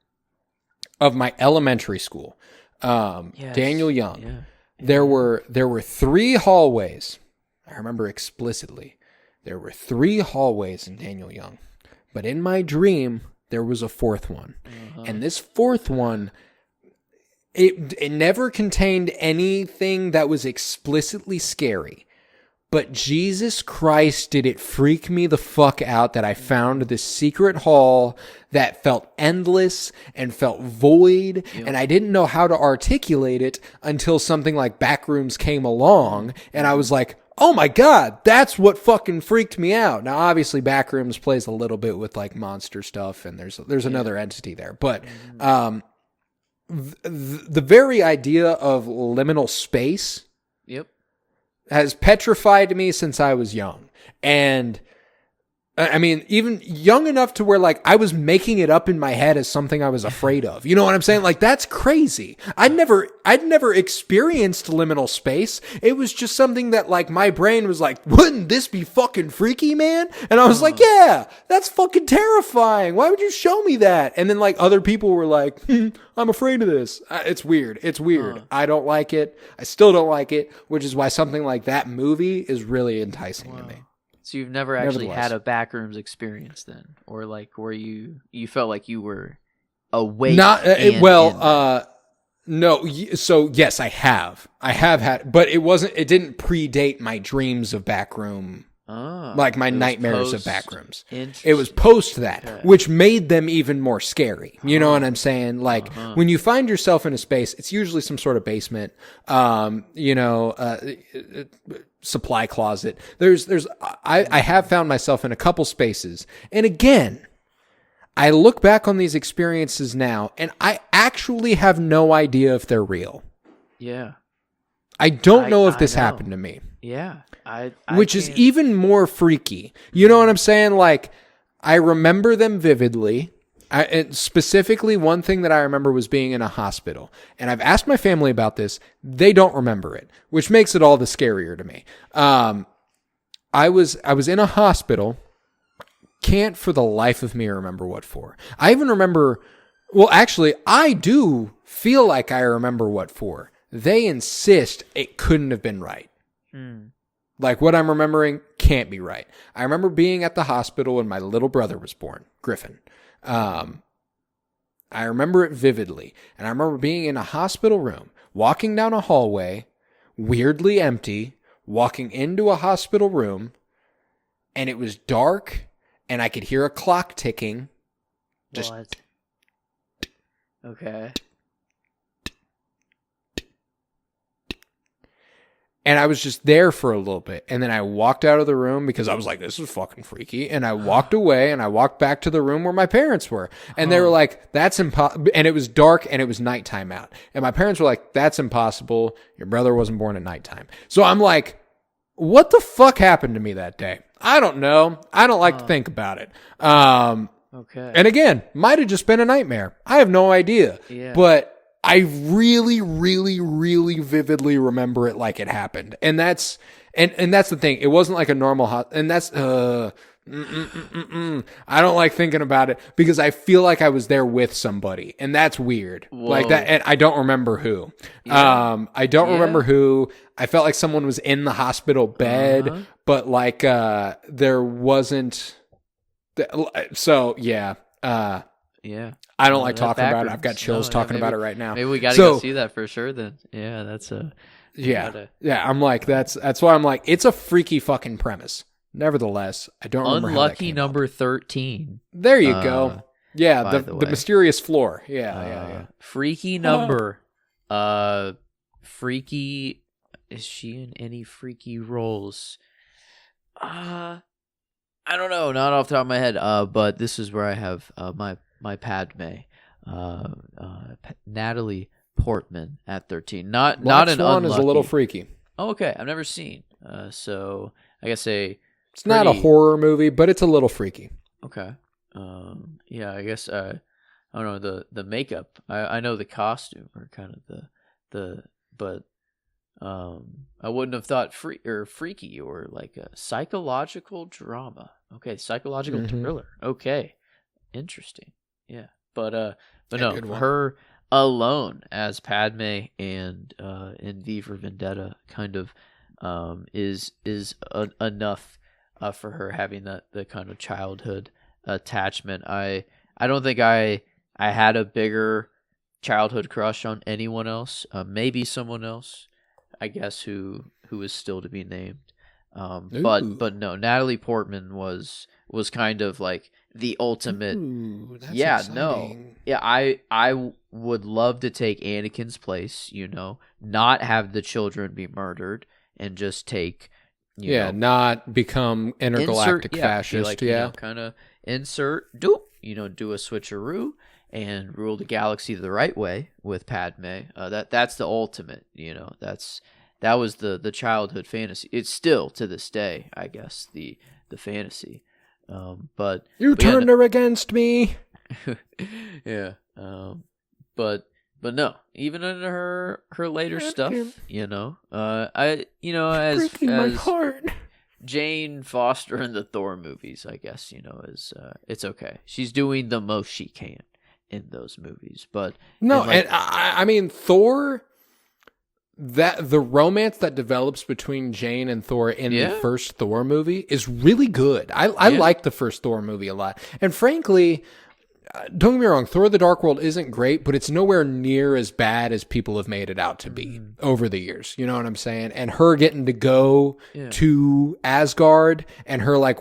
of my elementary school. Daniel Young. Yeah. There were 3 hallways. I remember explicitly. There were 3 hallways in Daniel Young. But in my dream, there was a 4th one. And this 4th one, it never contained anything that was explicitly scary. But Jesus Christ, did it freak me the fuck out that I found this secret hall that felt endless and felt void. Yep. And I didn't know how to articulate it until something like Backrooms came along. And I was like, oh my God, that's what fucking freaked me out. Now, obviously, Backrooms plays a little bit with like monster stuff, and there's another entity there. But the very idea of liminal space has petrified me since I was young. And I mean, even young enough to where like I was making it up in my head as something I was afraid of. You know what I'm saying? Like that's crazy. I'd never experienced liminal space. It was just something that like my brain was like, wouldn't this be fucking freaky, man? And I was like, yeah, that's fucking terrifying. Why would you show me that? And then like other people were like, I'm afraid of this. It's weird. It's weird. I don't like it. I still don't like it, which is why something like that movie is really enticing to me. So you've never actually had a Backrooms experience then, or like where you felt like you were awake? No. So yes, I have had, but it didn't predate my dreams of backroom. Like my nightmares of Backrooms. It was post that, which made them even more scary. You know what I'm saying? Like when you find yourself in a space, it's usually some sort of basement, supply closet. I have found myself in a couple spaces. And again, I look back on these experiences now and I actually have no idea if they're real. Yeah. I don't know if this happened to me. Yeah. Which is even more freaky. You know what I'm saying? Like, I remember them vividly. And specifically, one thing that I remember was being in a hospital. And I've asked my family about this. They don't remember it, which makes it all the scarier to me. I was in a hospital. Can't for the life of me remember what for. I even remember... Well, actually, I do feel like I remember what for. They insist it couldn't have been right. Like what I'm remembering can't be right. I remember being at the hospital when my little brother was born, Griffin. I remember it vividly. And I remember being in a hospital room, walking down a hallway, weirdly empty, walking into a hospital room, and it was dark, and I could hear a clock ticking. Just what? Okay. And I was just there for a little bit. And then I walked out of the room because I was like, this is fucking freaky. And I walked away and I walked back to the room where my parents were. And they were like, that's impossible. And it was dark and it was nighttime out. And my parents were like, that's impossible. Your brother wasn't born at nighttime. So I'm like, what the fuck happened to me that day? I don't know. I don't like to think about it. Okay. And again, might have just been a nightmare. I have no idea. Yeah. But I really, really, really vividly remember it like it happened. And that's the thing. It wasn't like a normal and that's, I don't like thinking about it because I feel like I was there with somebody and that's weird. Whoa. Like that. And I don't remember who. Yeah. I don't remember who. I felt like someone was in the hospital bed, but like, there wasn't. So yeah. Yeah. I don't like talking about it. I've got chills talking about it right now. Maybe we got to go see that for sure then. Yeah, that's a... Yeah, I'm like, that's why I'm like, it's a freaky fucking premise. Nevertheless, I don't remember how that came number up. 13. There you go. Yeah, the mysterious floor. Yeah. Freaky number. Freaky... Is she in any freaky roles? I don't know, not off the top of my head. But this is where I have my Padme, Natalie Portman at 13. Not Black an Swan unlucky. is a little freaky. Oh, okay. I've never seen. So I guess it's not a horror movie, but it's a little freaky. Okay. Yeah. I guess I don't know the makeup. I know the costume or kind of but I wouldn't have thought freaky or like a psychological drama. Okay, psychological thriller. Okay, interesting. Yeah, but no, her alone as Padme and in V for Vendetta kind of is enough for her having the kind of childhood attachment. I don't think I had a bigger childhood crush on anyone else. Maybe someone else, I guess, who is still to be named. But no, Natalie Portman was kind of like the ultimate. Ooh, that's exciting. No. Yeah, I would love to take Anakin's place, not have the children be murdered and just take not become intergalactic fascist. Kind of insert, do a switcheroo and rule the galaxy the right way with Padme. That's the ultimate. That was the childhood fantasy. It's still to this day, I guess, the fantasy. But you turned her against me. Yeah. But no, even in her later stuff, as my heart. Jane Foster in the Thor movies, I guess, is it's okay. She's doing the most she can in those movies, but no, and I mean Thor. That the romance that develops between Jane and Thor in the first Thor movie is really good. I like the first Thor movie a lot, and frankly, don't get me wrong, Thor: The Dark World isn't great, but it's nowhere near as bad as people have made it out to be over the years. You know what I'm saying? And her getting to go to Asgard and her like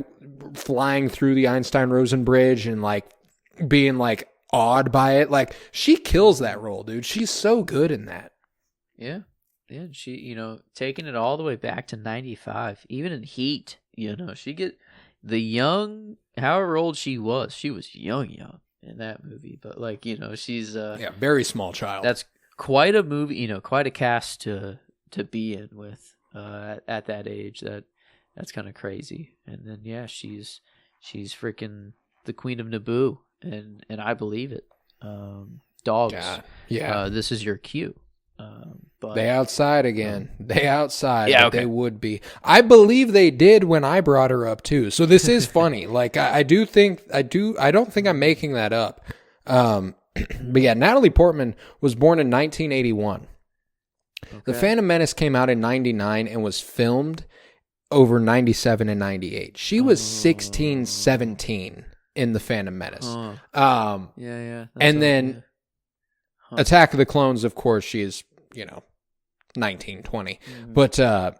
flying through the Einstein-Rosen bridge and like being like awed by it, like she kills that role, dude. She's so good in that. Yeah. Yeah, she, taking it all the way back to 95, even in Heat, she get the young, however old she was young in that movie, but like, she's very small child. That's quite a movie, quite a cast to be in with at that age. That's kind of crazy. And then she's freaking the Queen of Naboo, and I believe it. Dogs. This is your cue. But they outside again. They outside. Yeah, They would be. I believe they did when I brought her up too. So this is funny. Like I don't think I'm making that up. But yeah, Natalie Portman was born in 1981. Okay. The Phantom Menace came out in 99 and was filmed over 97 and 98. She was 16, 17 in the Phantom Menace. And then Attack of the Clones, of course, she is, 19, 20. But, like,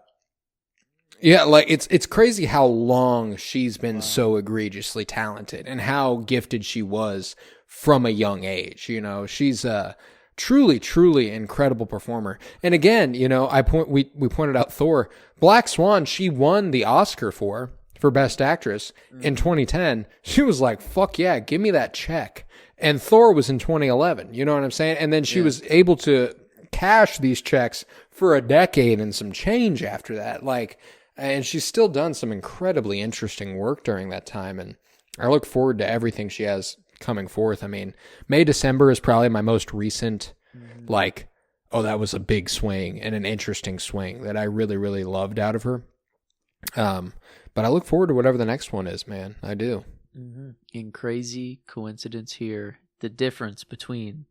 it's crazy how long she's been so egregiously talented and how gifted she was from a young age. She's a truly, truly incredible performer. And again, we pointed out Thor. Black Swan, she won the Oscar for Best Actress in 2010. She was like, fuck yeah, give me that check. And Thor was in 2011. You know what I'm saying? And then she was able to cash these checks for a decade and some change after that. And she's still done some incredibly interesting work during that time. And I look forward to everything she has coming forth. I mean, May, December is probably my most recent, that was a big swing and an interesting swing that I really, really loved out of her. But I look forward to whatever the next one is, man. I do. In crazy coincidence here, the difference between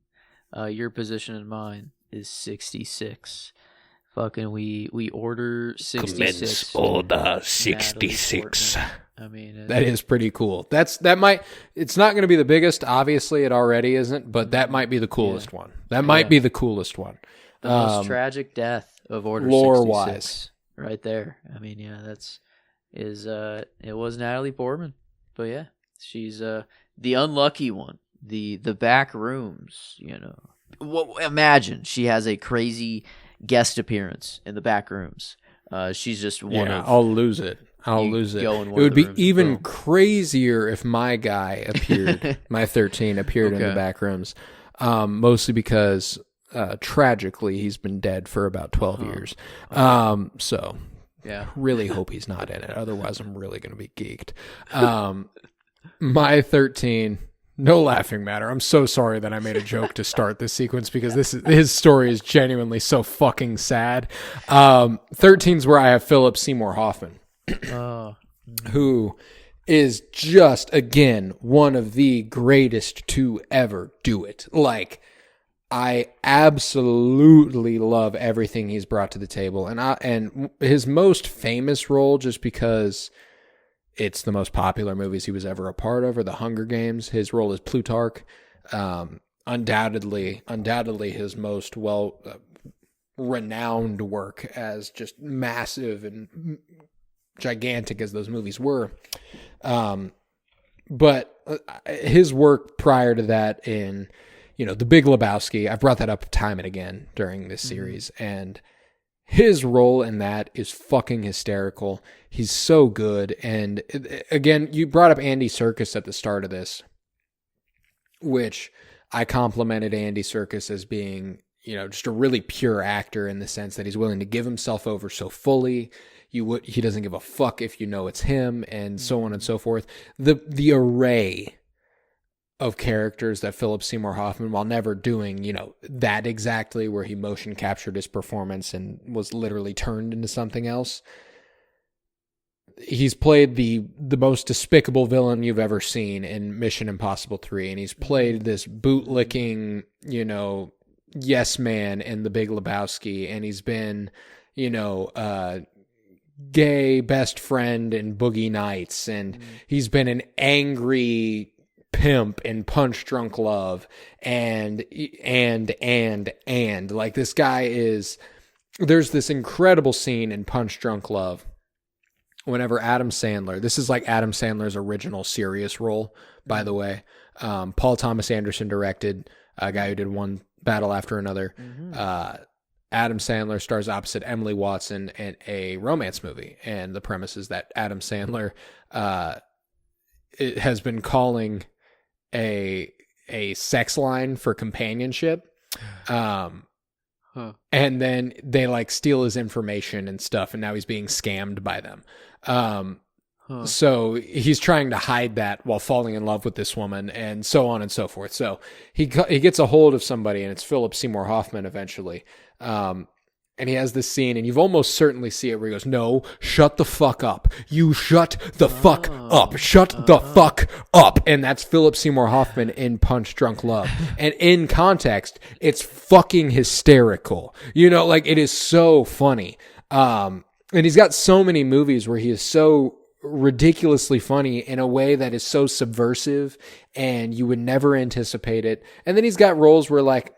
your position and mine is 66. Fucking we order 66. Commence order 66. I mean, that is pretty cool. It's not going to be the biggest, obviously it already isn't, but that might be the coolest one. That might be the coolest one. The most tragic death of Order lore 66 wise. Right there. I mean, it was Natalie Portman. But yeah, she's the unlucky one. The back rooms, imagine she has a crazy guest appearance in the back rooms. She's just one of... I'll lose it. It would be even crazier if my guy appeared, my 13 appeared in the back rooms. Mostly because, tragically, he's been dead for about 12 years. So... yeah, really hope he's not in it. Otherwise, I'm really going to be geeked. My 13, no laughing matter. I'm so sorry that I made a joke to start this sequence because his story is genuinely so fucking sad. 13's where I have Philip Seymour Hoffman, who is just, again, one of the greatest to ever do it. I absolutely love everything he's brought to the table, and his most famous role, just because it's the most popular movies he was ever a part of, are The Hunger Games. His role as Plutarch, undoubtedly his most renowned work, as just massive and gigantic as those movies were. But his work prior to that in The Big Lebowski, I've brought that up time and again during this series, and his role in that is fucking hysterical. He's so good. And again, you brought up Andy Serkis at the start of this, which I complimented Andy Serkis as being, just a really pure actor in the sense that he's willing to give himself over so fully. He doesn't give a fuck if you know it's him, and so on and so forth. The array of characters that Philip Seymour Hoffman, while never doing, that exactly where he motion captured his performance and was literally turned into something else. He's played the most despicable villain you've ever seen in Mission Impossible 3, and he's played this bootlicking, yes man in The Big Lebowski, and he's been, gay best friend in Boogie Nights, and he's been an angry pimp in Punch Drunk Love, and like, this guy is, there's this incredible scene in Punch Drunk Love whenever Adam Sandler, this is like Adam Sandler's original serious role, by the way. Paul Thomas Anderson directed, a guy who did One Battle After Another. Adam Sandler stars opposite Emily Watson in a romance movie, and the premise is that Adam Sandler it has been calling a sex line for companionship, and then they like steal his information and stuff, and now he's being scammed by them. So he's trying to hide that while falling in love with this woman, and so on and so forth. So he gets a hold of somebody, and it's Philip Seymour Hoffman eventually. And he has this scene, and you've almost certainly see it where he goes, "No, shut the fuck up. You shut the fuck up. Shut the fuck up." And that's Philip Seymour Hoffman in Punch Drunk Love. And in context, it's fucking hysterical. Like, it is so funny. And he's got so many movies where he is so ridiculously funny in a way that is so subversive, and you would never anticipate it. And then he's got roles where, like,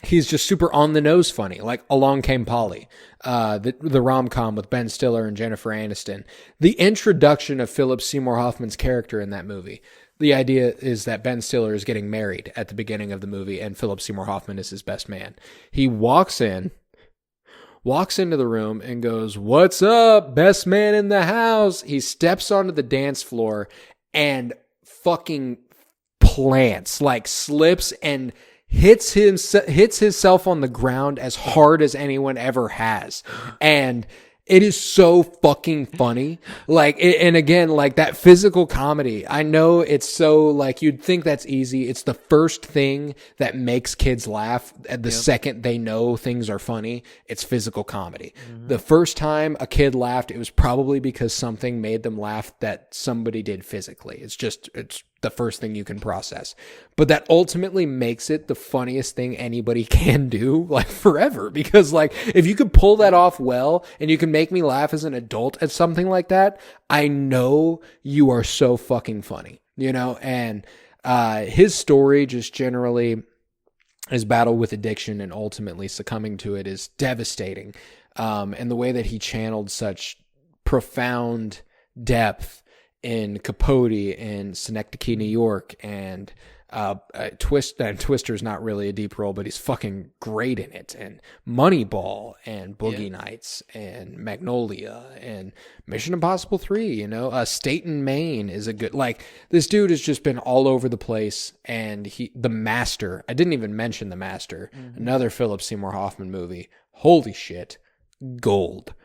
he's just super on the nose funny, like Along Came Polly, the rom-com with Ben Stiller and Jennifer Aniston. The introduction of Philip Seymour Hoffman's character in that movie. The idea is that Ben Stiller is getting married at the beginning of the movie, and Philip Seymour Hoffman is his best man. He walks into the room and goes, "What's up? Best man in the house." He steps onto the dance floor and fucking plants, like slips and hits himself on the ground as hard as anyone ever has. And it is so fucking funny. Like, and again, like, that physical comedy, I know it's so, like, you'd think that's easy. It's the first thing that makes kids laugh at the second they know things are funny. It's physical comedy. The first time a kid laughed, it was probably because something made them laugh that somebody did physically. It's the first thing you can process. But that ultimately makes it the funniest thing anybody can do, like, forever. Because, like, if you could pull that off well, and you can make me laugh as an adult at something like that, I know you are so fucking funny, And his story, just generally, his battle with addiction and ultimately succumbing to it, is devastating. And the way that he channeled such profound depth in Capote in Synecdoche, New York, and Twister's not really a deep role, but he's fucking great in it, and Moneyball, and Boogie Nights, and Magnolia, and Mission Impossible 3, Staten, Maine is a good, like, this dude has just been all over the place. And The Master, I didn't even mention The Master, another Philip Seymour Hoffman movie, holy shit, gold.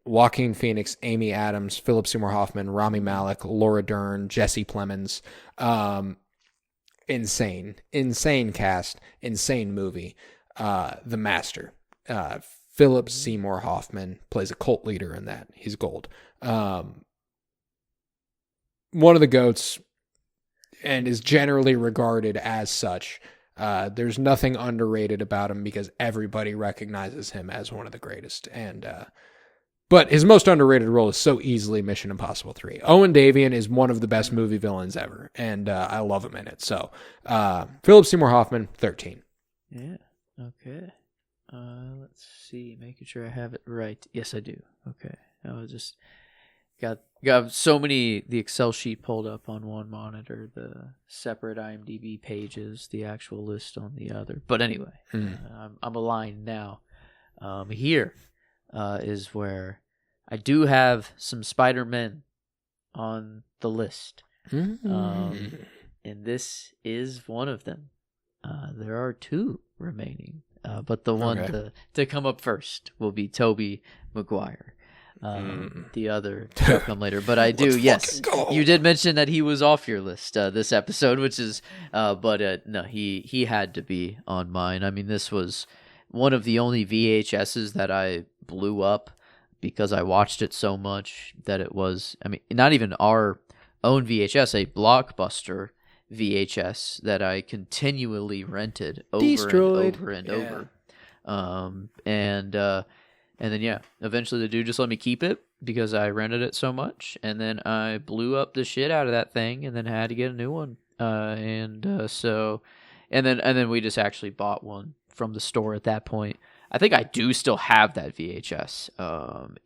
Joaquin Phoenix, Amy Adams, Philip Seymour Hoffman, Rami Malek, Laura Dern, Jesse Plemons. Insane cast, insane movie. The Master. Philip Seymour Hoffman plays a cult leader in that. He's gold. One of the GOATs, and is generally regarded as such. There's nothing underrated about him because everybody recognizes him as one of the greatest. But his most underrated role is so easily Mission Impossible 3. Owen Davian is one of the best movie villains ever, and I love him in it. So, Philip Seymour Hoffman, 13. Yeah, okay. Let's see, making sure I have it right. Yes, I do. Okay. I was just got so many, the Excel sheet pulled up on one monitor, the separate IMDb pages, the actual list on the other. But anyway, I'm aligned now. Here. is where I do have some Spider-Men on the list. And this is one of them. There are 2 remaining, but the one to come up first will be Tobey Maguire. The other will come later, but I do. Yes, you did mention that he was off your list this episode, which is, but no, he had to be on mine. I mean, this was one of the only VHSs that I blew up because I watched it so much that it was. I mean, not even our own VHS, a Blockbuster VHS that I continually rented over and over. And then eventually the dude just let me keep it because I rented it so much, and then I blew up the shit out of that thing, and then had to get a new one. And then we just actually bought one from the store at that point. I think I do still have that VHS.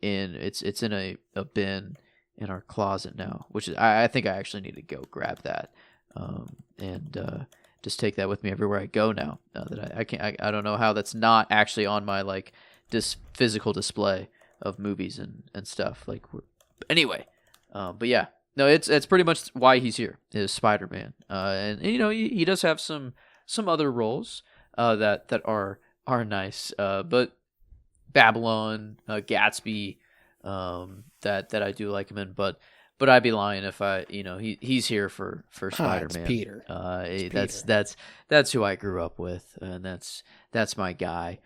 It's in a bin in our closet now, which is I think I actually need to go grab that. And just take that with me everywhere I go now. That I can't. I don't know how that's not actually on my like this physical display of movies and stuff. Like anyway, but yeah, no, it's pretty much why he's here is Spider-Man. And you know he does have some other roles that are nice. But Babylon, Gatsby, that I do like him in, but I'd be lying if I, he's here for Spider-Man. It's Peter. That's who I grew up with, and that's my guy.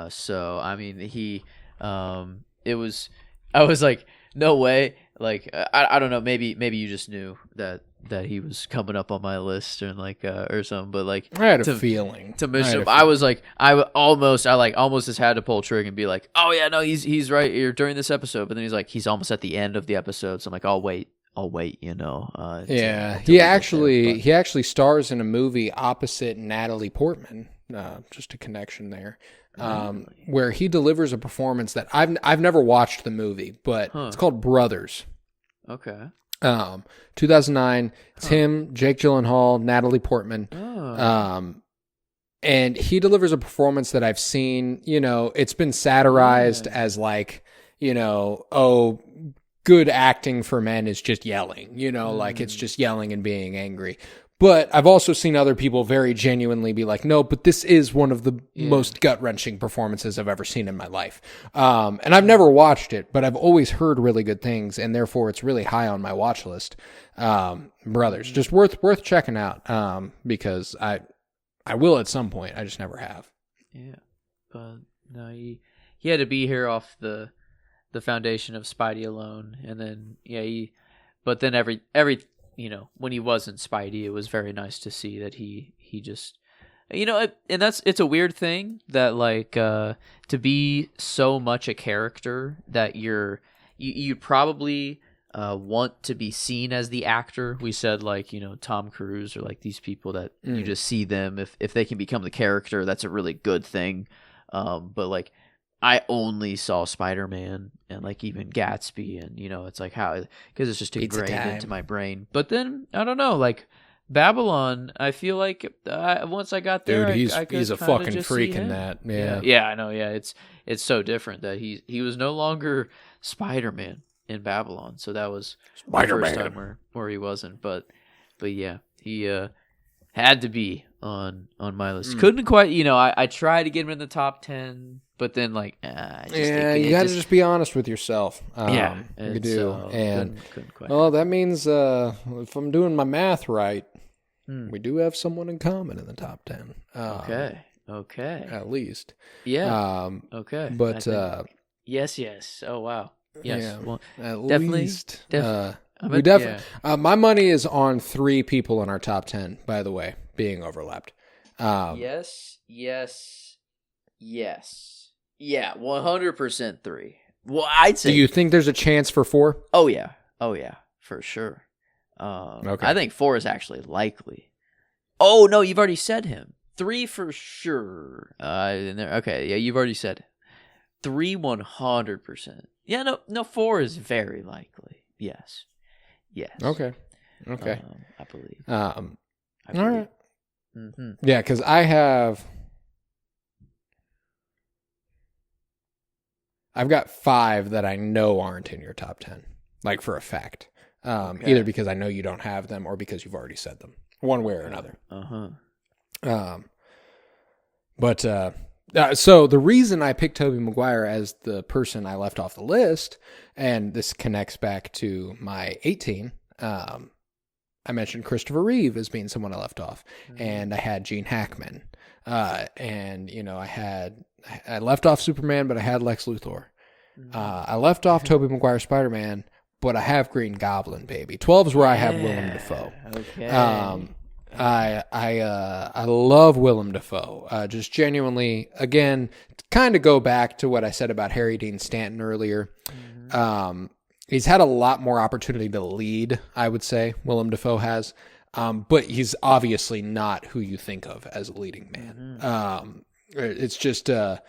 So I mean, I was like, no way. Like I don't know, maybe you just knew that he was coming up on my list or something, but like I had a feeling to mention him. I was like, I almost just had to pull trigger and be like, oh yeah, no, he's right here during this episode, but then he's like, he's almost at the end of the episode, so I'm like, I'll wait, he actually stars in a movie opposite Natalie Portman. Just a connection there. Where he delivers a performance that I've never watched the movie, but it's called Brothers. Okay. 2009. It's him, Jake Gyllenhaal, Natalie Portman. And he delivers a performance that I've seen. It's been satirized as like, good acting for men is just yelling. Like it's just yelling and being angry. But I've also seen other people very genuinely be like, no, but this is one of the most gut-wrenching performances I've ever seen in my life. And I've never watched it, but I've always heard really good things, and therefore it's really high on my watch list. Brothers, just worth checking out, because I will at some point. I just never have. Yeah, but no, he had to be here off the foundation of Spidey alone, and then but then every when he wasn't Spidey, it was very nice to see that he just, and it's a weird thing that like to be so much a character that you probably want to be seen as the actor. We said like, Tom Cruise or like these people that you just see them if they can become the character, that's a really good thing. But like I only saw Spider-Man and like even Gatsby, and it's like how, because it's just ingrained into my brain. But then I don't know, like Babylon, I feel like once I got there, dude, I he's a fucking freak in that. Yeah, I know. Yeah, it's so different that he was no longer Spider-Man in Babylon, so that was Spider-Man. the first time where he wasn't. But yeah, he had to be on my list. Couldn't quite, I tried to get him in the top 10. But then, like, you got to just be honest with yourself. You do. So and couldn't quite. Well, that means if I'm doing my math right, we do have someone in common in the top 10. Okay. At least. Yeah. Okay. But yes. Oh wow. Yes. Yeah, well, at definitely. Least. We definitely. My money is on 3 people in our top 10. By the way, being overlapped. Yes. Yeah, 100% 3. Well, I'd say. Do you think there's a chance for 4? Oh yeah, for sure. Okay. I think 4 is actually likely. Oh no, you've already said him. 3 for sure. Okay, yeah, you've already said 3 100%. Yeah, no, 4 is very likely. Yes. Okay. I believe. All right. Mm-hmm. Yeah, because I have. I've got 5 that I know aren't in your top 10, like for a fact. Okay. Either because I know you don't have them or because you've already said them, one way or another. But so the reason I picked Tobey Maguire as the person I left off the list, and this connects back to my 18, I mentioned Christopher Reeve as being someone I left off, and I had Gene Hackman, and I left off Superman, but I had Lex Luthor. I left off Tobey Maguire Spider-Man, but I have Green Goblin, baby. 12 is where I have Willem Dafoe. Okay. I love Willem Dafoe. Just genuinely, again, kind of go back to what I said about Harry Dean Stanton earlier. He's had a lot more opportunity to lead, I would say, Willem Dafoe has. But he's obviously not who you think of as a leading man. It's just a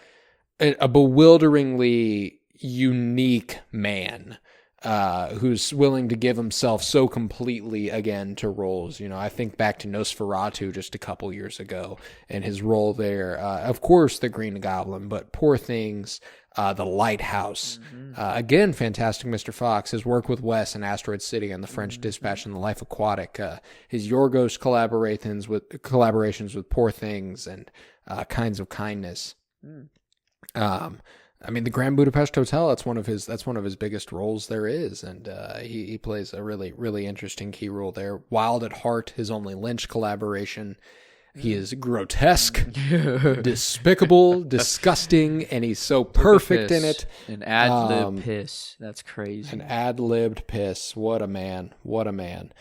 bewilderingly unique man who's willing to give himself so completely again to roles. I think back to Nosferatu just a couple years ago and his role there. Of course, the Green Goblin, but Poor Things, The Lighthouse. Again, Fantastic Mr. Fox, his work with Wes in Asteroid City and The French Dispatch and The Life Aquatic, his Yorgos collaborations with Poor Things and Kinds of Kindness. The Grand Budapest Hotel, that's one of his biggest roles there is, and he plays a really, really interesting key role there. Wild at Heart, his only Lynch collaboration. He is grotesque, despicable, disgusting, and he's so perfect in it. An ad-lib piss. That's crazy. An ad-libbed piss. What a man. What a man.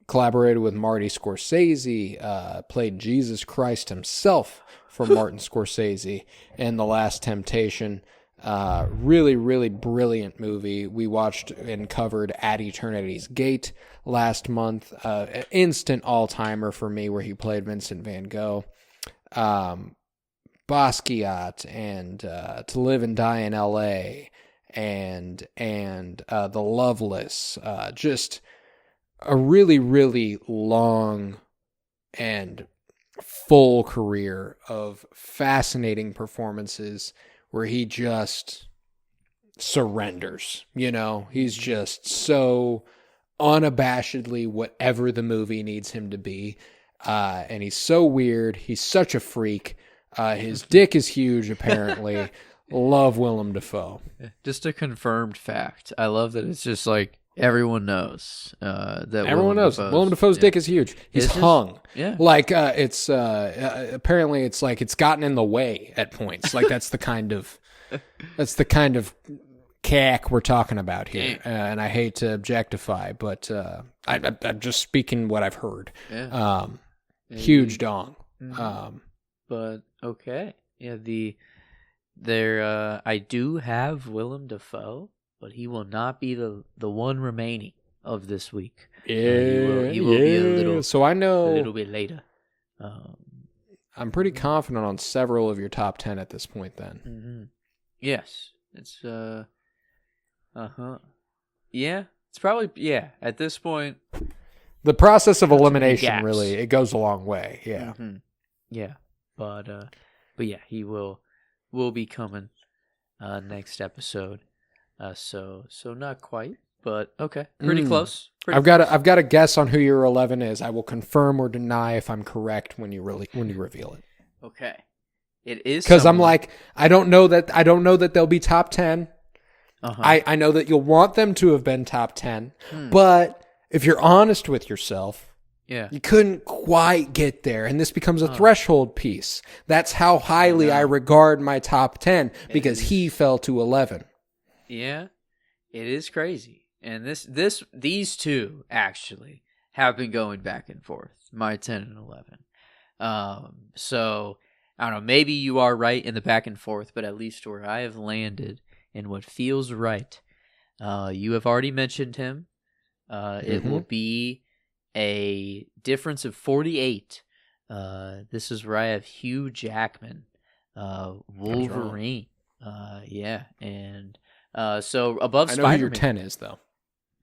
Collaborated with Marty Scorsese, played Jesus Christ himself for Martin Scorsese in The Last Temptation. Really, really brilliant movie. We watched and covered At Eternity's Gate last month. Instant all-timer for me where he played Vincent van Gogh. Basquiat and To Live and Die in L.A. and The Loveless. Just a really, really long and full career of fascinating performances where he just surrenders. He's just so unabashedly whatever the movie needs him to be. And he's so weird. He's such a freak. His dick is huge, apparently. Love Willem Dafoe. Just a confirmed fact. I love that it's just like everyone knows that everyone knows Willem Dafoe's dick is huge. He's hung. Yeah. Like it's apparently it's like it's gotten in the way at points. Like that's the kind of cack we're talking about here. And I hate to objectify, but I'm just speaking what I've heard. Yeah. Huge dong. But okay. Yeah, I do have Willem Dafoe, but he will not be the one remaining of this week. Yeah, he will be a little. So I know a little bit later. I'm pretty confident on several of your top 10 at this point. Then, yes, it's yeah, it's probably at this point. The process of elimination really it goes a long way. Yeah, yeah, but yeah, he will be coming next episode. So not quite, but okay, pretty close. I've got a guess on who your 11 is. I will confirm or deny if I'm correct when you reveal it. Okay, it is because I'm like I don't know that they'll be top 10. I know that you'll want them to have been top 10, but if you're honest with yourself, you couldn't quite get there, and this becomes a threshold piece. That's how highly I regard my top 10 because he fell to 11. Yeah, it is crazy. And these two actually have been going back and forth, my 10 and 11. So I don't know, maybe you are right in the back and forth, but at least where I have landed in what feels right, you have already mentioned him. It will be a difference of 48. This is where I have Hugh Jackman, Wolverine. And so above Spider-Man. I know who your 10 is, though.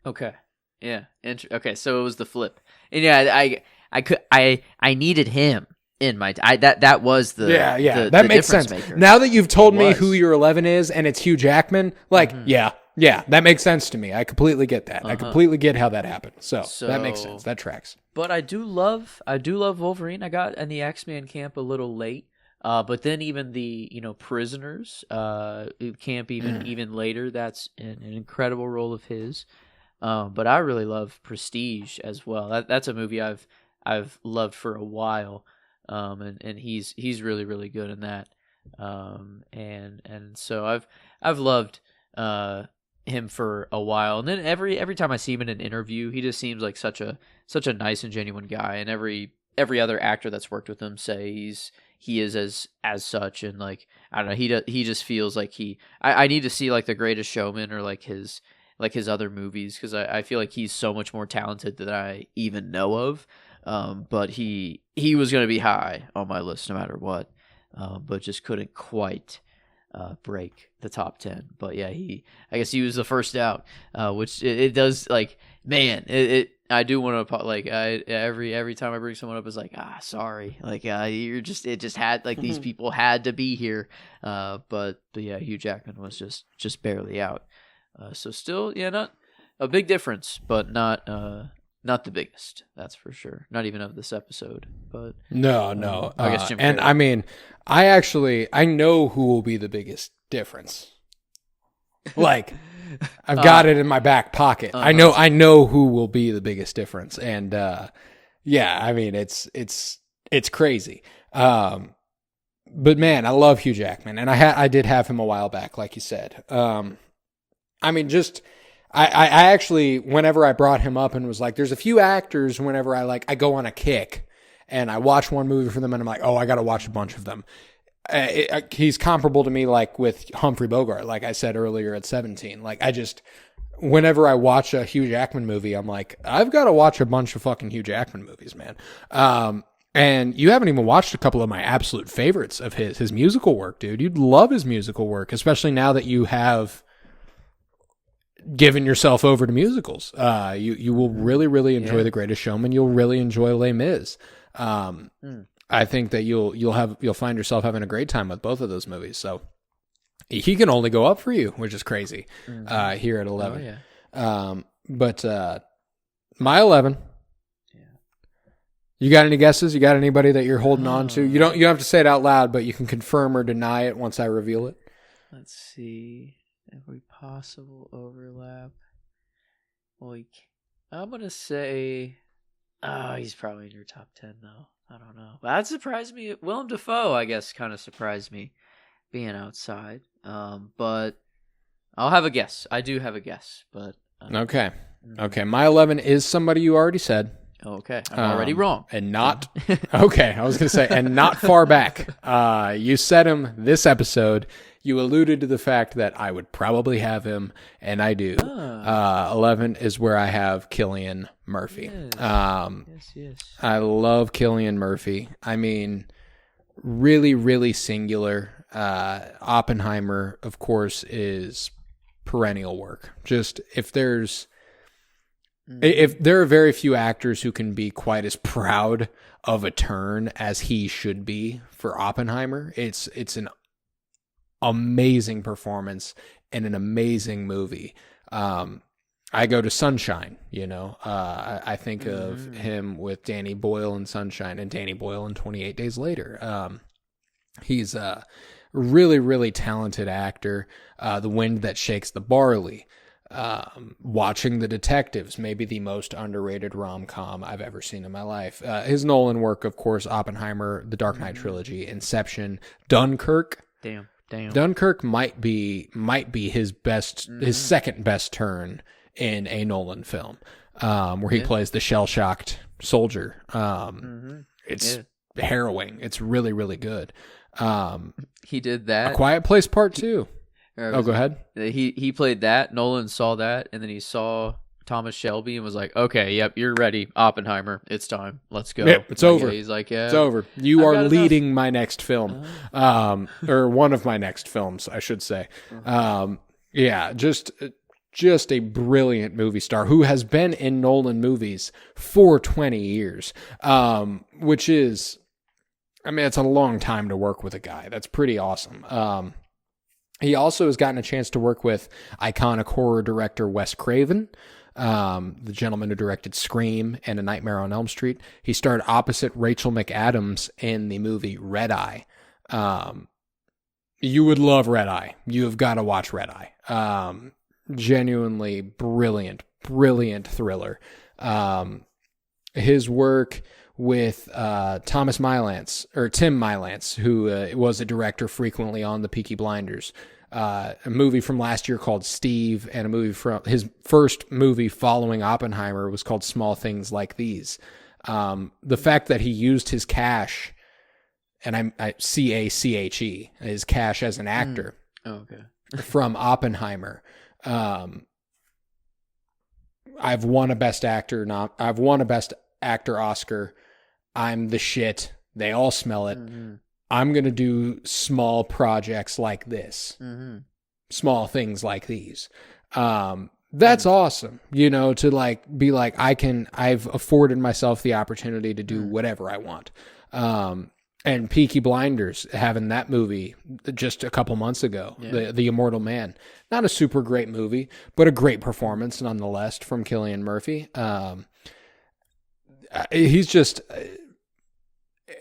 Okay. Yeah. Okay. So it was the flip, and yeah, I needed him in my that was the that makes sense. Maker. Now that you've told me who your 11 is and it's Hugh Jackman, like yeah, that makes sense to me. I completely get that. I completely get how that happened. So that makes sense. That tracks. But I do love Wolverine. I got in the X-Men camp a little late. But then even the Prisoners camp even later. That's an incredible role of his. But I really love Prestige as well. That's a movie I've loved for a while. And he's really, really good in that. And so I've loved him for a while. And then every time I see him in an interview, he just seems like such a nice and genuine guy. And every other actor that's worked with him says he is as such. And like, I don't know, he just feels like I need to see like The Greatest Showman or like his other movies, because I feel like he's so much more talented than I even know of. But he was going to be high on my list no matter what, but just couldn't quite break the top 10. But yeah, I guess he was the first out, which it does, like, man, I do want to, like, every time I bring someone up, it's like, sorry, like, it just had, like, these people had to be here, but yeah, Hugh Jackman was just barely out. So still, yeah, not a big difference, but not the biggest, that's for sure. Not even of this episode, but no. I guess Jim Carrey. And I mean, I know who will be the biggest difference. Like, I've got it in my back pocket. I know who will be the biggest difference, and yeah, I mean, it's crazy. But man, I love Hugh Jackman, and I did have him a while back, like you said. I mean, I actually, whenever I brought him up and was like, there's a few actors, whenever I go on a kick and I watch one movie for them and I'm like, oh, I got to watch a bunch of them. He's comparable to me, like with Humphrey Bogart, like I said earlier at 17. Like, whenever I watch a Hugh Jackman movie, I'm like, I've got to watch a bunch of fucking Hugh Jackman movies, man. And you haven't even watched a couple of my absolute favorites of his musical work, dude. You'd love his musical work, especially now that you have given yourself over to musicals. You will really, really enjoy The Greatest Showman. You'll really enjoy Les Mis. I think that you'll find yourself having a great time with both of those movies. So he can only go up for you, which is crazy. Here at 11. Oh, yeah. But my 11. Yeah. You got any guesses? You got anybody that you're holding on to? You don't have to say it out loud, but you can confirm or deny it once I reveal it. Let's see. Every possible overlap. Well, I'm going to say, he's probably in your top 10, though. I don't know. But that surprised me. Willem Dafoe, I guess, kind of surprised me being outside. But I'll have a guess. I do have a guess, but... Okay. Okay, my 11 is somebody you already said. Okay, I'm already wrong. And not... Okay, I was going to say, and not far back. You said him this episode. You alluded to the fact that I would probably have him, and I do. 11 is where I have Cillian Murphy. Yes. I love Cillian Murphy. I mean, really, really singular. Oppenheimer, of course, is perennial work. Just if there are very few actors who can be quite as proud of a turn as he should be for Oppenheimer, it's an amazing performance and an amazing movie. I go to Sunshine, I think of him with Danny Boyle in Sunshine and Danny Boyle in 28 Days Later. He's a really, really talented actor. The Wind That Shakes the Barley. Watching The Detectives, maybe the most underrated rom-com I've ever seen in my life. His Nolan work, of course, Oppenheimer, The Dark Knight trilogy, Inception, Dunkirk. Damn. Dunkirk might be his second best turn in a Nolan film, where he plays the shell-shocked soldier. It's harrowing. It's really, really good. He did that. A Quiet Place Part 2. Go ahead. He played that. Nolan saw that, and then he saw Thomas Shelby and was like, "Okay, yep, you're ready, Oppenheimer. It's time. Let's go." Yep, it's over. He's like, "Yeah, it's over. You are leading my next film, or one of my next films, I should say." Yeah, just a brilliant movie star who has been in Nolan movies for 20 years, which is I mean, it's a long time to work with a guy. That's pretty awesome. He also has gotten a chance to work with iconic horror director Wes Craven, the gentleman who directed Scream and A Nightmare on Elm Street. He starred opposite Rachel McAdams in the movie Red Eye. You would love Red Eye. You have got to watch Red Eye. Genuinely brilliant thriller. His work with Tim Mylance, who was a director frequently on the Peaky Blinders. A movie from last year called Steve, and a movie from his first movie following Oppenheimer was called Small Things Like These. The fact that he used his cash, and I CACHE, his cash as an actor, from Oppenheimer. I've won a Best Actor Oscar. I'm the shit. They all smell it. Mm-hmm. I'm going to do small projects like this. Mm-hmm. Small things like these. That's awesome. To like be like, I've afforded myself the opportunity to do whatever I want. And Peaky Blinders, having that movie just a couple months ago, the Immortal Man. Not a super great movie, but a great performance nonetheless from Cillian Murphy. He's just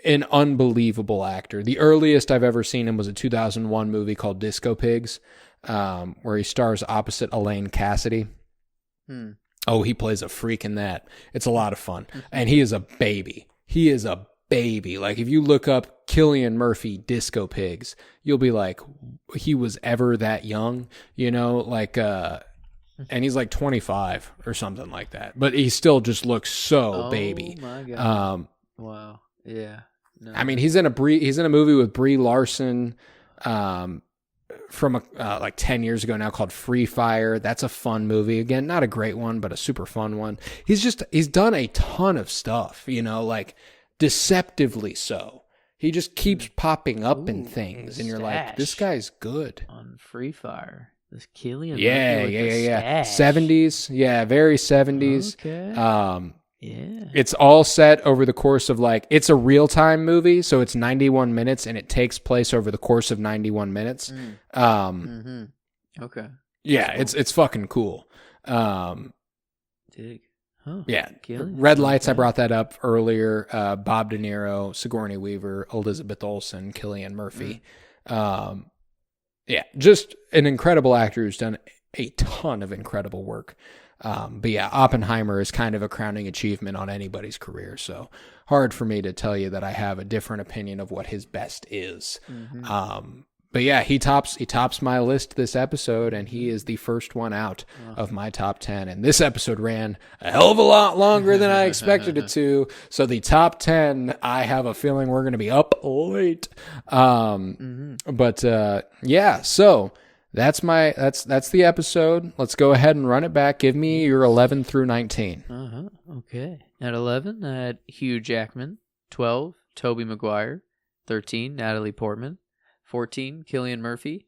an unbelievable actor. The earliest I've ever seen him was a 2001 movie called Disco Pigs, where he stars opposite Elaine Cassidy. Oh, he plays a freak in that. It's a lot of fun. And he is a baby. Like, if you look up Cillian Murphy Disco Pigs, you'll be like, he was ever that young, and he's like 25 or something like that. But he still just looks so baby. Oh my God. Wow. Yeah. No. I mean, he's in a movie with Brie Larson, from like 10 years ago now, called Free Fire. That's a fun movie. Again, not a great one, but a super fun one. He's done a ton of stuff, like deceptively so. He just keeps popping up in things, and you're like, this guy's good. On Free Fire. This Cillian. Yeah. 70s. Yeah, very 70s. Okay. It's all set over the course of it's a real-time movie, so it's 91 minutes, and it takes place over the course of 91 minutes. Okay. Yeah, cool. It's fucking cool. Dig. Huh. Yeah. Red Lights, I brought that up earlier. Bob De Niro, Sigourney Weaver, Elizabeth Olsen, Cillian Murphy. Yeah, just an incredible actor who's done a ton of incredible work. But yeah, Oppenheimer is kind of a crowning achievement on anybody's career. So hard for me to tell you that I have a different opinion of what his best is. But yeah, he tops my list this episode, and he is the first one out of my top 10. And this episode ran a hell of a lot longer than I expected it to. So the top 10, I have a feeling we're going to be up late. But yeah, so that's the episode. Let's go ahead and run it back. Give me your 11 through 19. Okay. At 11, I had Hugh Jackman. 12, Tobey Maguire. 13, Natalie Portman. 14, Cillian Murphy.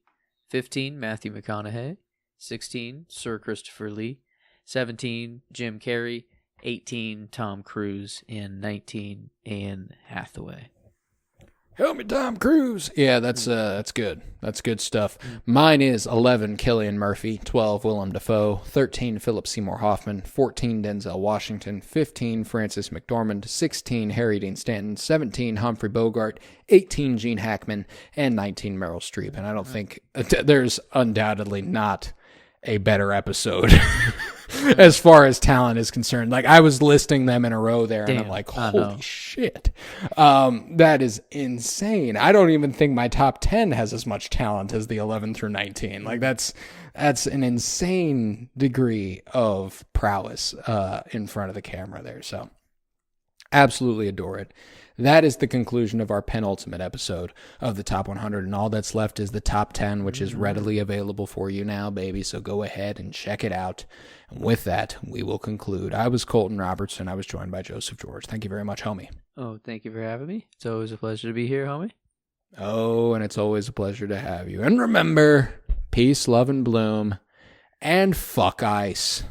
15, Matthew McConaughey. 16, Sir Christopher Lee. 17, Jim Carrey. 18, Tom Cruise. And 19, Anne Hathaway. Help me, Tom Cruise. Yeah, that's good. That's good stuff. Mine is 11, Cillian Murphy. 12, Willem Dafoe. 13, Philip Seymour Hoffman. 14, Denzel Washington. 15, Frances McDormand. 16, Harry Dean Stanton. 17, Humphrey Bogart. 18, Gene Hackman. And 19, Meryl Streep. And I don't think there's undoubtedly not a better episode as far as talent is concerned. Like, I was listing them in a row there, and I'm like, holy shit. That is insane. I don't even think my top 10 has as much talent as the 11 through 19. Like, that's an insane degree of prowess in front of the camera there. So absolutely adore it. That is the conclusion of our penultimate episode of the Top 100, and all that's left is the Top 10, which is readily available for you now, baby, so go ahead and check it out. And with that, we will conclude. I was Colton Robertson. I was joined by Joseph George. Thank you very much, homie. Oh, thank you for having me. It's always a pleasure to be here, homie. Oh, and it's always a pleasure to have you. And remember, peace, love, and bloom, and fuck ice.